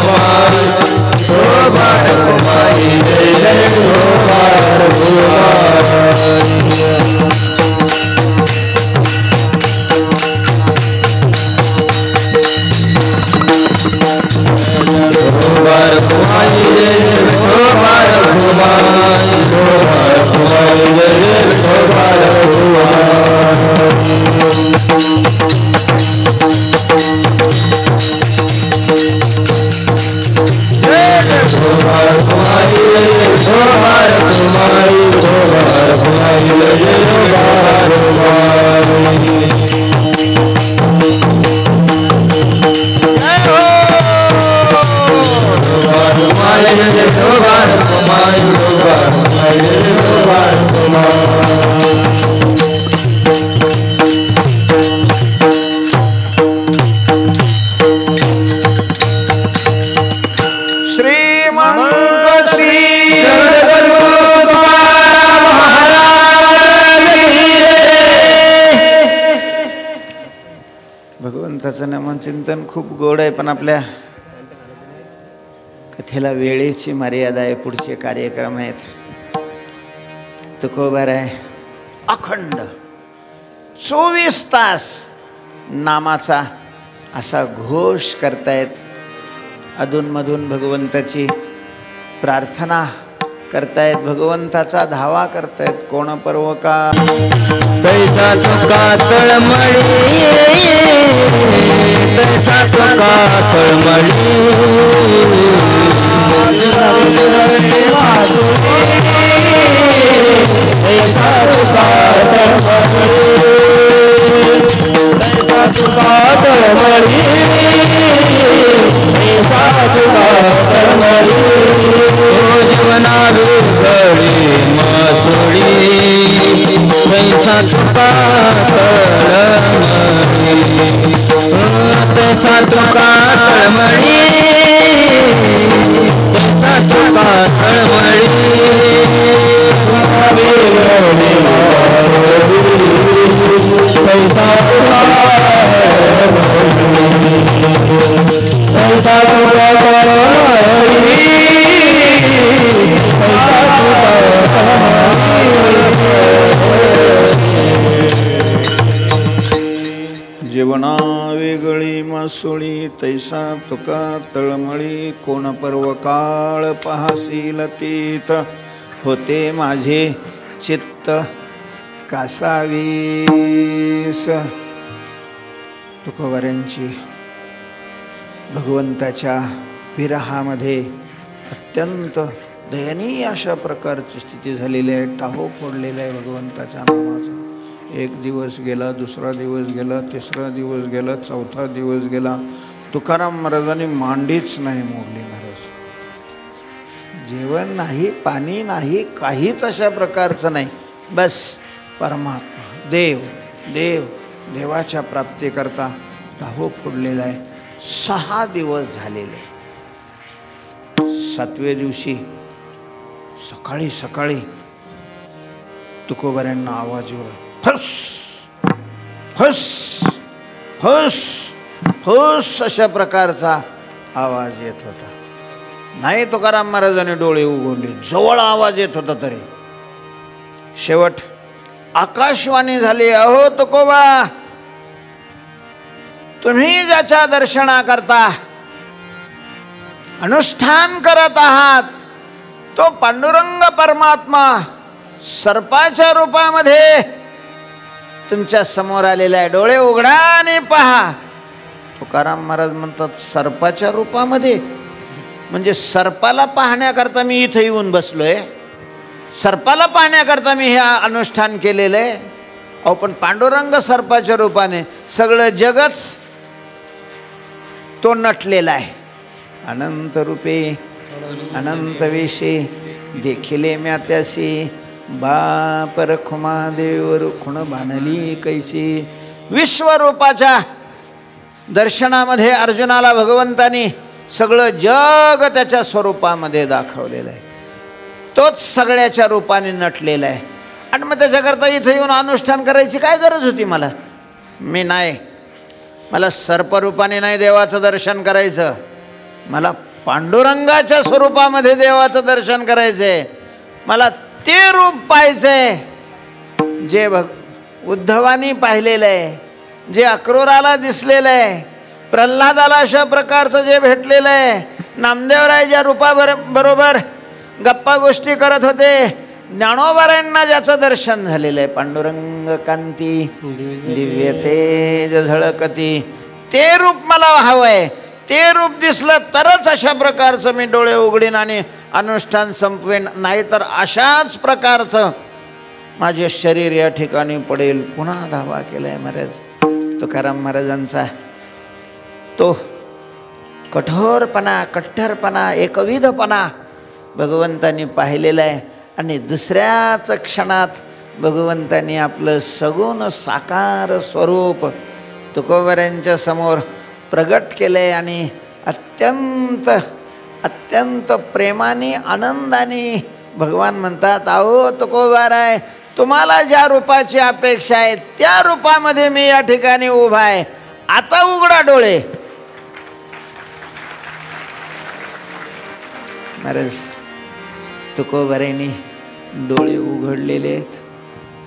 Speaker 2: कुमारी शोभार कुमारी जय जय शोभार कुमारी जय शोभार कुमारी शोभार कुमारी जय जय शोभार कुमारी शोभार कुमारी शोभार कुमारी जय जय शोभार कुमारी जय जय शोभार कुमारी शोभार कुमारी जय जय शोभार
Speaker 1: भगवंताचं नामचिंतन खूप गोड आहे, पण आपल्या कथेला वेळेची मर्यादा आहे. पुढचे कार्यक्रम आहेत. तुकोबार आहे अखंड 24 तास नामाचा असा घोष करतायत. अधूनमधून भगवंताची प्रार्थना करतायत, भगवंताचा धावा करतायत. कोण पर्व का
Speaker 2: तैसा तुका तळमळी तैसा तुका तळमळी तैसा तुका तळमळी तैसा तुका तळमळी तैसा तुका तळमळी जीवना विरघळी मासुळी तैसा तुका तळमळी तैसा तुका तळमळी तैसा तुका तळमळी तैसा तुका तैसा तुका तळमळी
Speaker 1: जीवना वेगळी मासुळी तैसा तुका तळमळी. कोण पर्व काळ पाहसील तीत होते माझे चित्त कासावीस. तुकोबारांची भगवंताच्या विरहामध्ये अत्यंत दयनीय अशा प्रकारची स्थिती झालेली आहे. टाहो फोडलेला आहे भगवंताच्या नामाचा. एक दिवस गेला, दुसरा दिवस गेला, तिसरा दिवस गेला, चौथा दिवस गेला. तुकाराम महाराजांनी मांडीच नाही मोडली महाराज. जेवण नाही, पाणी नाही, काहीच अशा प्रकारचं नाही. बस परमात्मा देव देव देवाच्या प्राप्तीकरता टाहो फोडलेला आहे. 6 दिवस झालेले. 7व्या दिवशी सकाळी सकाळी तुकोबारांना आवाज येऊ लागला. फस फस फस फस अशा प्रकारचा आवाज येत होता. नाही तुकाराम महाराजांनी डोळे उघडले, जवळ आवाज येत होता तरी. शेवट आकाशवाणी झाली. अहो तुकोबा, तुम्ही ज्याच्या दर्शनाकरता अनुष्ठान करत आहात तो पांडुरंग परमात्मा सर्पाच्या रूपामध्ये तुमच्या समोर आलेला आहे. डोळे उघडा आणि पहा. तुकाराम महाराज म्हणतात सर्पाच्या रूपामध्ये म्हणजे सर्पाला पाहण्याकरता मी इथं येऊन बसलोय, सर्पाला पाहण्याकरता मी हे अनुष्ठान केलेलं आहे. अहो पण पांडुरंग सर्पाच्या रूपाने सगळं जगच तो नटलेला आहे. अनंत रूपे अनंत वेशे देखिले म्या त्यासी बाप रखुमा देव रुखुण बाणली कैची. विश्वरूपाच्या दर्शनामध्ये अर्जुनाला भगवंतानी सगळं जग त्याच्या स्वरूपामध्ये दाखवलेलं आहे. तोच सगळ्याच्या रूपाने नटलेला आहे. आणि मग त्याच्याकरता इथं येऊन अनुष्ठान करायची काय गरज होती मला? मी नाही, मला सर्परूपाने नाही देवाचं दर्शन करायचं, मला पांडुरंगाच्या स्वरूपामध्ये देवाचं दर्शन करायचंय, मला ते रूप पाहायचंय जे उद्धवानी पाहिलेलं आहे, जे अक्रूराला दिसलेलं आहे, प्रल्हादाला अशा प्रकारचं जे भेटलेलं आहे, नामदेवराय ज्या रूपाबरोबर गप्पा गोष्टी करत होते, ज्ञानोबारायांना ज्याचं दर्शन झालेलं आहे, पांडुरंग कांती दिव्य तेज झळकती, ते रूप मला हवंय. ते रूप दिसलं तरच अशा प्रकारचं मी डोळे उघडीन आणि अनुष्ठान संपवेन, नाहीतर अशाच प्रकारचं माझे शरीर या ठिकाणी पडेल. पुन्हा दावा केलाय महाराज तुकाराम महाराजांचा. तो कठोरपणा, कट्टरपणा, एकविधपणा भगवंतांनी पाहिलेला आहे आणि दुसऱ्याच क्षणात भगवंतांनी आपलं सगुण साकार स्वरूप तुकोबारायांच्या समोर प्रगट केले आणि अत्यंत अत्यंत प्रेमाने आनंदाने भगवान म्हणतात, अहो तुकोबाराय, तुम्हाला ज्या रूपाची अपेक्षा आहे त्या रूपामध्ये मी या ठिकाणी उभा आहे, आता उघडा डोळे. महाराज तुकोबारायांनी डोळे उघडलेले आहेत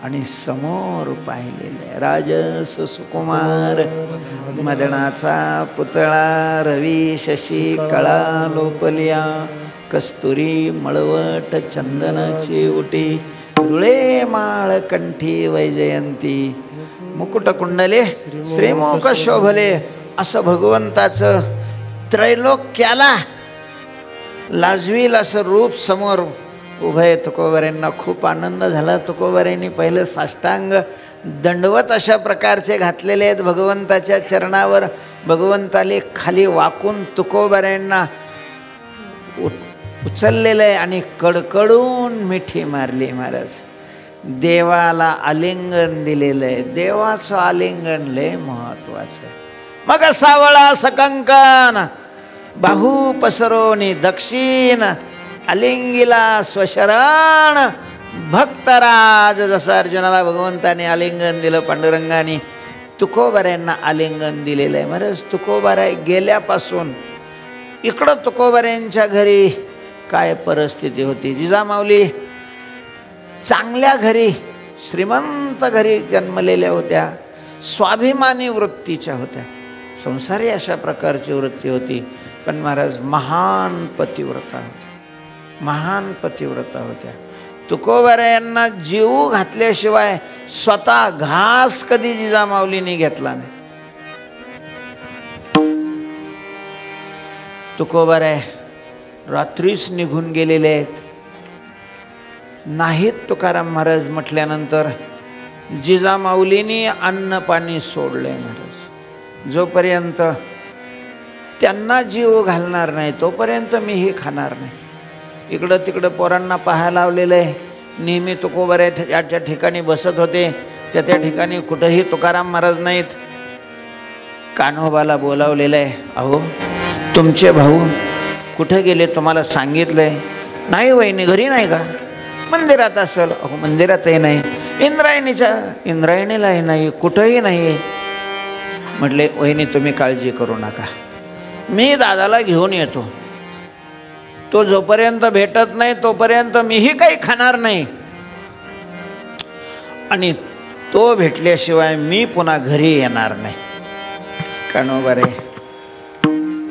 Speaker 1: आणि समोर पाहिलेले राजस सुकुमार मदनाचा पुतळा, रवी शशी कळा लोपलिया, कस्तुरी मळवट चंदनाची उटी, रुळे माळ कंठी वैजयंती, मुकुट कुंडले श्रीमुख शोभले, असं भगवंताचं त्रैलोक्याला लाजवील असं रूप समोर उभं आहे. तुकोबारायांना खूप आनंद झाला. तुकोबारायांनी पहिलं साष्टांग दंडवत अशा प्रकारचे घातलेले आहेत भगवंताच्या चरणावर. भगवंताले खाली वाकून तुकोबारायांना उचललेलं आहे आणि कडकडून मिठी मारली. महाराज देवाला आलिंगन दिलेलं आहे. देवाचं आलिंगन लय महत्वाचं आहे. मग सावळा सकंकन बाहू पसरोनी दक्षिण, आलिंगिला स्वशरण भक्तराज. जसं अर्जुनाला भगवंताने आलिंगन दिलं, पांडुरंगाने तुकोबारायांना आलिंगन दिलेलं आहे. महाराज तुकोबाराय गेल्यापासून इकडं तुकोबारायांच्या घरी काय परिस्थिती होती. जिजामाऊली चांगल्या घरी, श्रीमंत घरी जन्मलेल्या होत्या, स्वाभिमानी वृत्तीच्या होत्या, संसारी अशा प्रकारची वृत्ती होती. पण महाराज महान पतिव्रता होत्या, महान पतिव्रता होत्या. तुकोबारायांना जीव घातल्याशिवाय स्वतः घास कधी जिजामाऊलीने घेतला नाही. तुकोबाराय रात्रीच निघून गेलेले आहेत. नाहीत तुकाराम महाराज म्हटल्यानंतर जिजामाऊलीने अन्न पाणी सोडलंय. महाराज जोपर्यंत त्यांना जीव घालणार नाही तोपर्यंत मीही खाणार नाही. इकडं तिकडं पोरांना पाहायला लावलेलं आहे. नेहमी तुकोबाराच्या ठिकाणी बसत होते, त्या ठिकाणी कुठंही तुकाराम महाराज नाहीत. कान्होबाला बोलावलेलं आहे. अहो तुमचे भाऊ कुठं गेले, तुम्हाला सांगितलंय? नाही वहिनी घरी नाही का? मंदिरात असेल. अहो मंदिरातही नाही, इंद्रायणीलाही नाही, कुठंही नाही. म्हटले वहिनी तुम्ही काळजी करू नका, मी दादाला घेऊन येतो. तो जोपर्यंत भेटत नाही तोपर्यंत मीही काही खाणार नाही आणि तो भेटल्याशिवाय मी पुन्हा घरी येणार नाही. कान्होबारे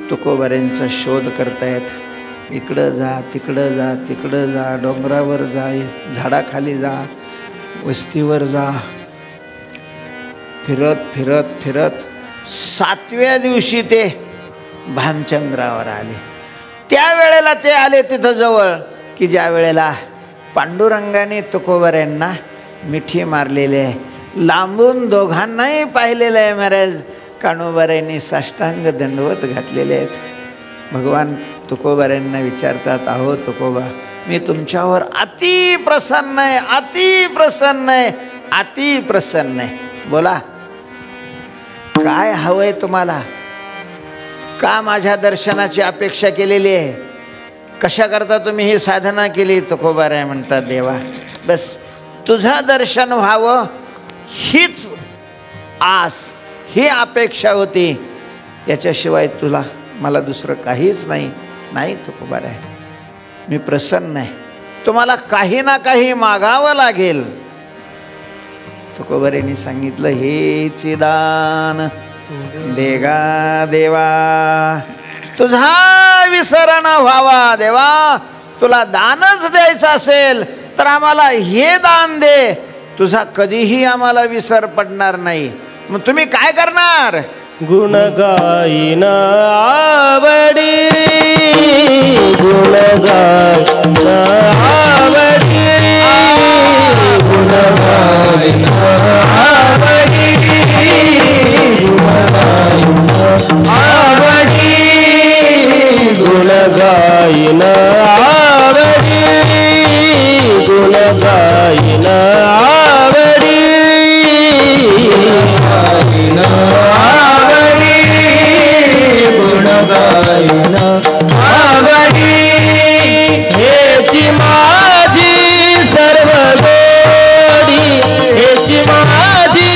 Speaker 1: तुकोबारायांचा शोध करतायत. इकडं जा, तिकडं जा, तिकडं जा, डोंगरावर जा, झाडाखाली जा, वस्तीवर जा, फिरत फिरत फिरत 7व्या दिवशी ते भामचंद्रावर आले. त्यावेळेला ते आले तिथं जवळ की ज्या वेळेला पांडुरंगाने तुकोबारायांना मिठी मारलेली आहे. लांबून दोघांनाही पाहिलेलं आहे. महाराज कान्होबारायांनी साष्टांग दंडवत घातलेले आहेत. भगवान तुकोबारायांना विचारतात, अहो तुकोबा मी तुमच्यावर अति प्रसन्न आहे, अति प्रसन्न आहे, अति प्रसन्न आहे. बोला काय हवंय तुम्हाला? का माझ्या दर्शनाची अपेक्षा केलेली आहे? कशा करता तुम्ही ही साधना केली? तुकोबाराय म्हणतात, देवा बस तुझं दर्शन व्हावं हीच आस, ही अपेक्षा होती. याच्याशिवाय तुला मला दुसरं काहीच नाही. नाही तुकोबाराय, मी प्रसन्न आहे, तुम्हाला काही ना काही मागावं लागेल. तुकोबारायांनी सांगितलं, हे चिदान देगा देवा, तुझा विसर न व्हावा देवा. तुला दानच द्यायचं असेल तर आम्हाला हे दान दे, तुझा कधीही आम्हाला विसर पडणार नाही. मग तुम्ही काय करणार?
Speaker 3: गुण गाईन आवडी, गुण गाईन आवडी, गुण गाईन आवडी, गुण गाईन आवडी, गुण गाईन आवडी, गुण गाईन आवडी. हेची माझी सर्व जोडी, हेची माझी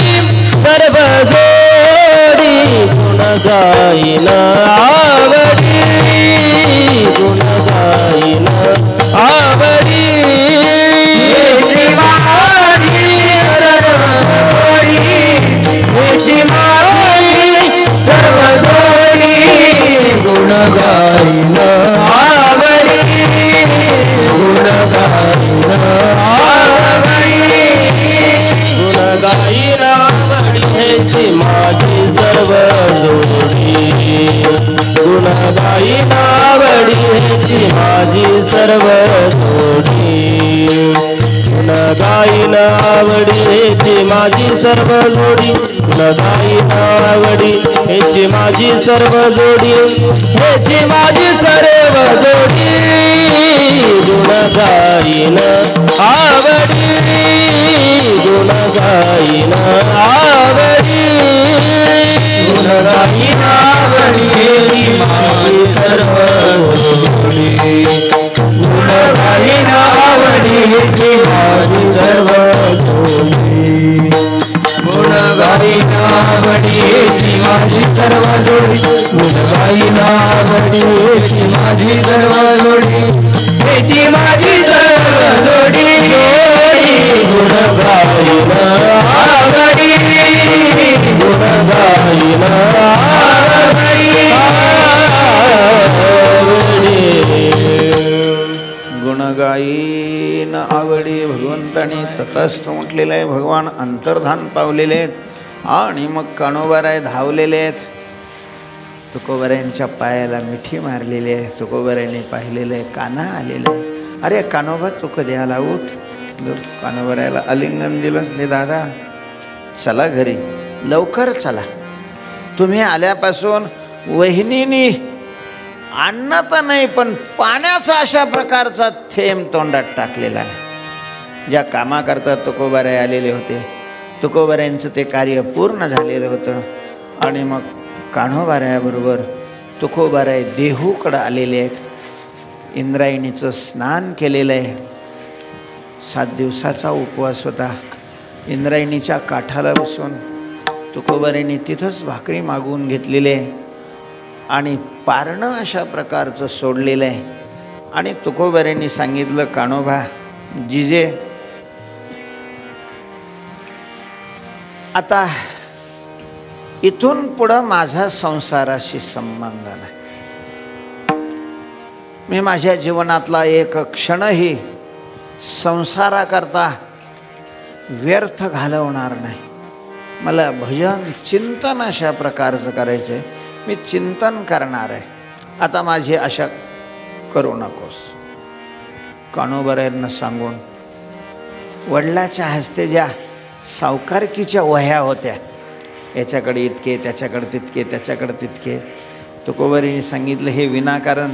Speaker 3: सर्व जोडी, गुण गाईन आवडी, गुण गाईन आवडी. हेची माझी सर्व जोडी, हेची माझी सर्व जोडी, गुण गाईन आवडी, गुण गाईन आवडी, गुण गाईन आवडी. हेची माझी सर्व जोडी, गुण गाईन आवडी, हेची माझी सर्व जोडी, गुण गाईन आवडी, हेची माझी सर्व जोडी, गुण गाईन आवडी, हेची माझी सर्व जोडी, हेची माझी सर्व जोडी, गुण गाईन आवडी, गुण गाईन आवडी, गुण गाईन आवडी, हेची माझी सर्व जोडी, गुण गाईन आवडी, हेची माझी सर्व जोडी, गुण गाईन आवडी, हेची माझी सर्व जोडी, गुण गाईन आवडी, हेची माझी सर्व जोडी, हेची माझी सर्व जोडी, गुण गाईन आवडी, गुण गाईन आवडी.
Speaker 1: गुणगायीन आवडी भगवंतानी ततस्थ म्हटलेलं आहे. भगवान अंतर्धान पावलेले आहेत आणि मग कान्होबाराय धावलेले आहेत. तुकोबारायांच्या पायाला मिठी मारलेली आहे. तुकोबारायांनी पाहिलेलं आहे, कान्हा आलेलं आहे. अरे कान्होबा तू कधी आला, उठ. कान्होबारायाला आलिंगन दिलं. ले दादा चला घरी, लवकर चला. तुम्ही आल्यापासून वहिनीनी अन्न तर नाही पण पाण्याचा अशा प्रकारचा थेंब तोंडात टाकलेला नाही. ज्या कामाकरता तुकोबाराय आलेले होते, तुकोबारायांचं ते कार्य पूर्ण झालेलं होतं. आणि मग कान्होबारायाबरोबर तुकोबाराय देहूकडं आलेले आहेत. इंद्रायणीचं स्नान केलेलं आहे. 7 दिवसाचा उपवास होता. इंद्रायणीच्या काठाला बसून तुकोबारायांनी तिथंच भाकरी मागवून घेतलेली आहे आणि पारणं अशा प्रकारचं सोडलेलं आहे. आणि तुकोबारायांनी सांगितलं, कान्होबा जिजे आता इथून पुढं माझा संसाराशी संबंध नाही. मी माझ्या जीवनातला एक क्षणही संसाराकरता व्यर्थ घालवणार नाही. मला भजन चिंतन अशा प्रकारचं करायचं आहे. मी चिंतन करणार आहे. आता माझी आशा करू नकोस. कान्होबारायांना सांगून वडिलाच्या हस्ते ज्या सावकारकीच्या वह्या होत्या, याच्याकडे इतके, त्याच्याकडे तितके, त्याच्याकडे तितके, तुकोबारायांनी सांगितलं हे विनाकारण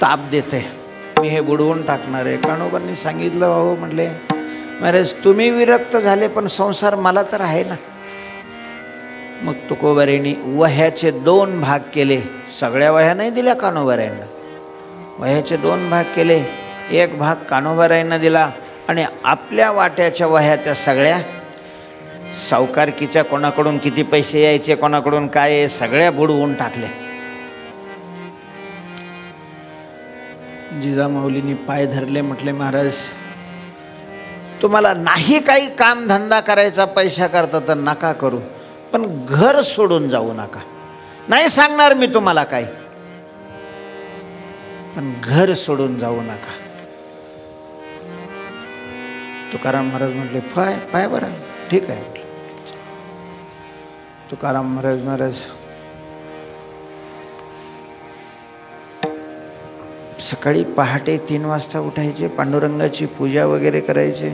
Speaker 1: ताप देते, मी हे बुडवून टाकणार आहे. कान्होबांनी सांगितलं, हो म्हटले महाराज तुम्ही विरक्त झाले पण संसार मला तर आहे ना. मग तुकोबारायांनी वह्याचे 2 भाग केले. सगळ्या वह्या नाही दिल्या कान्होबारायांना, वह्याचे 2 भाग केले. एक भाग कान्होबारायांना दिला आणि आपल्या वाट्याच्या वह्या त्या सगळ्या सावकारकीच्या कोणाकडून किती पैसे यायचे, कोणाकडून काय आहे, सगळ्या बुडवून टाकल्या. जिजामाऊलींनी पाय धरले, म्हटले महाराज तुम्हाला नाही काही काम धंदा करायचा पैसा करता तर नका करू, पण घर सोडून जाऊ नका. नाही सांगणार मी तुम्हाला काय, पण घर सोडून जाऊ नका. तुकाराम महाराज म्हटले पाय पाय बरं ठीक आहे. तुकाराम महाराज सकाळी पहाटे 3 वाजता उठायचे, पांडुरंगाची पूजा वगैरे करायचे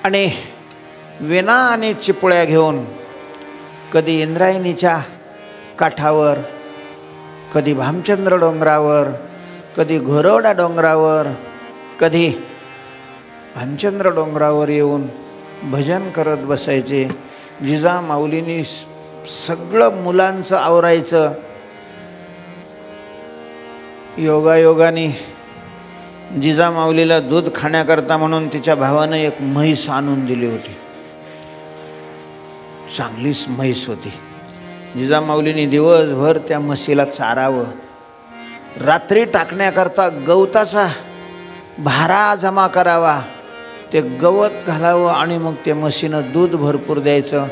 Speaker 1: आणि वेणा आणि चिपळ्या घेऊन कधी इंद्रायणीच्या काठावर, कधी भामचंद्र डोंगरावर, कधी घोरवडा डोंगरावर, कधी भामचंद्र डोंगरावर येऊन भजन करत बसायचे. जिजामाऊलींनी सगळं मुलांचं आवरायचं. योगायोगाने जिजामाऊलीला दूध खाण्याकरता म्हणून तिच्या भावानं एक म्हैस आणून दिली होती. चांगलीच म्हैस होती. जिजामाऊलींनी दिवसभर त्या म्हशीला चारावं. रात्री टाकण्याकरता गवताचा भारा जमा करावा, ते गवत घालावं आणि मग ते म्हशीनं दूध भरपूर द्यायचं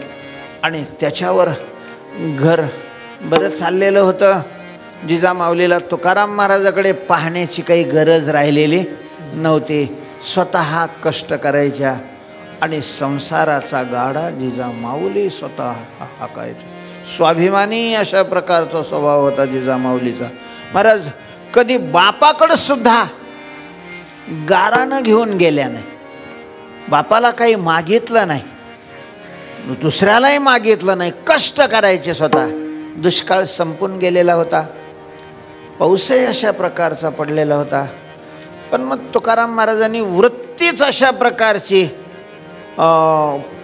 Speaker 1: आणि त्याच्यावर घर बरं चाललेलं होतं. जिजामाऊलीला तुकाराम महाराजाकडे पाहण्याची काही गरज राहिलेली नव्हती. स्वतः कष्ट करायच्या आणि संसाराचा गाडा जिजामाऊली स्वतः हाकायच्या. स्वाभिमानी अशा प्रकारचा स्वभाव होता जिजामाऊलीचा. महाराज कधी बापाकडे सुद्धा गारानं घेऊन गेल्या नाही. बापाला काही मागितलं नाही, दुसऱ्यालाही मागितलं नाही. कष्ट करायचे स्वतः. दुष्काळ संपून गेलेला होता, पाऊसही अशा प्रकारचा पडलेला होता, पण मग तुकाराम महाराजांनी वृत्तीच अशा प्रकारची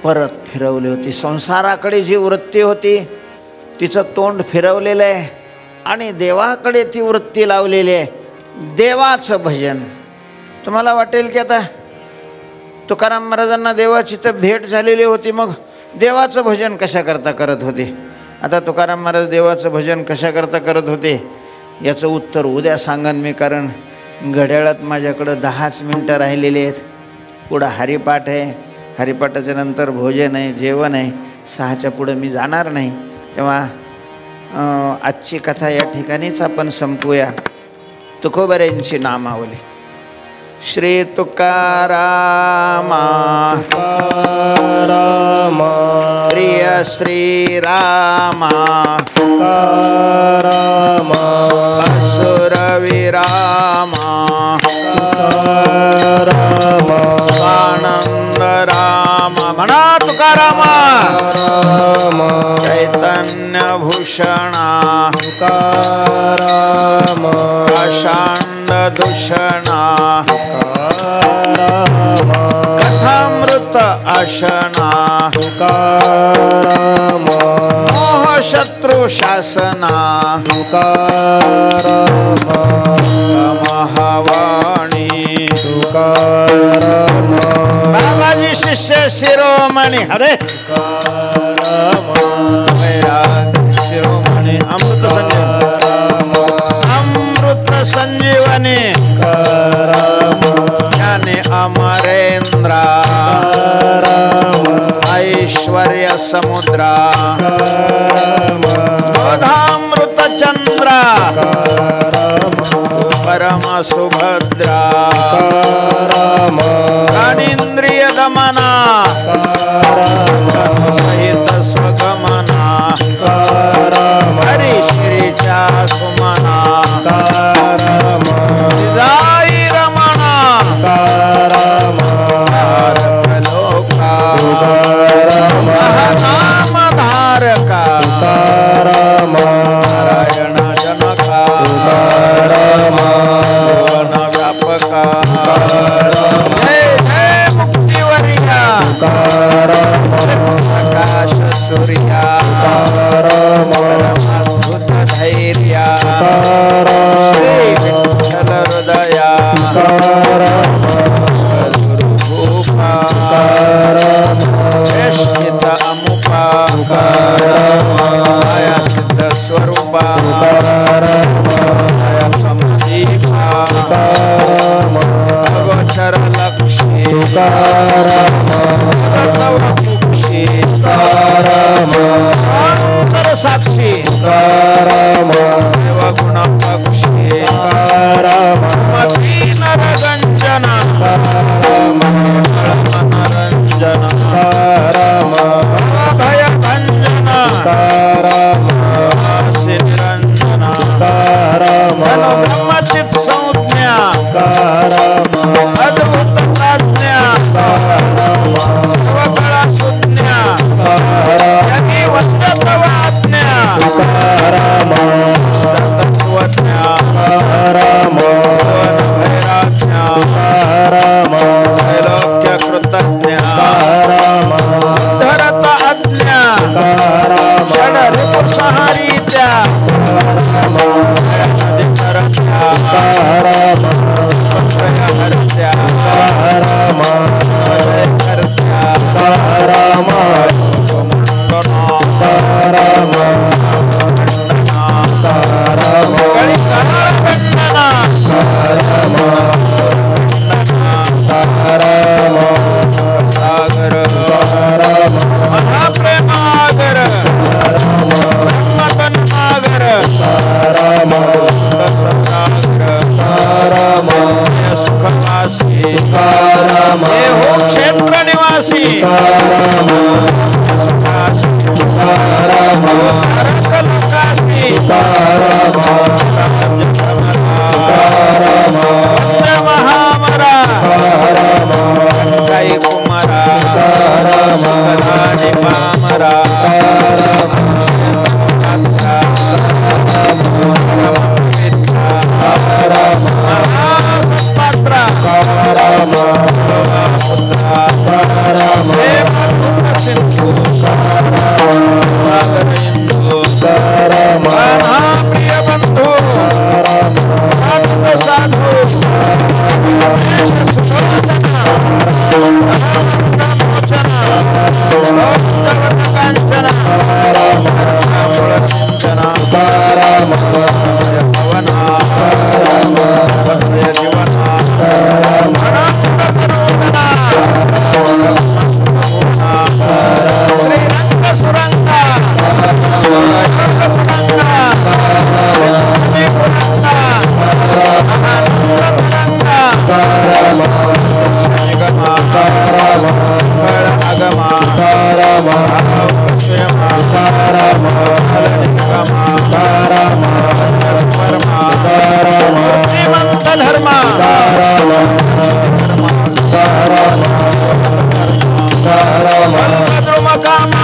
Speaker 1: परत फिरवली होती. संसाराकडे जी वृत्ती होती तिचं तोंड फिरवलेलं आहे आणि देवाकडे ती वृत्ती लावलेली आहे. देवाचं भजन. तुम्हाला वाटेल की आता तुकाराम महाराजांना देवाची तर भेट झालेली होती, मग देवाचं भजन कशा करता करत होते. आता तुकाराम महाराज देवाचं भजन कशा करता करत होते याचं उत्तर उद्या सांगन मी, कारण घड्याळात माझ्याकडं 10च मिनटं राहिलेली आहेत. पुढं हरिपाठ आहे, हरिपाठाच्या नंतर भोजन आहे, जेवण आहे. 6च्या पुढं मी जाणार नाही. तेव्हा आजची कथा या ठिकाणीच आपण संपवूया. तुकोबऱ्यांची नामावली. श्री तुकारामा प्रिय श्रीरामा असुर विरामा स्वानंद रामा. म्हणा तुकारामा. चैतन्य भूषणा अशांड दूषणा कथामृत अशना मोह शत्रु शासना महावाणी बाबाजी शिष्य शिरोमणी. अरे शिरोमणी अमृत संजीवनी, अमृत संजीवनी ज्ञानी अमरेंद्रा ऐश्वर्य समुद्रा बोधामृत चंद्रा परम सुभद्रा ज्ञानेन्द्रिय दमना सहित स्वगमना हरि श्रीचा सुमना जाई रमणा लोका नाम धारका नारायण जनका भुवन व्यापका साक्षी देवगुण पक्षी मती नरगंजन मनरंजन भय भंजन निरंजन ब्रह्मचित संज्ञा अद्भुत प्राज्ञा सर्वकला सुज्ञा यज्ञ वंद्यवाज्ञा तत्वज्ञा भैराज्ञा त्रैलोक्य कृतज्ञा धरत अज्ञा षड ऋतु संहारीत्या क्षेत्र निवासी महामरा जय कुमारा पामरा प्रिय बंधु साधु धर्मा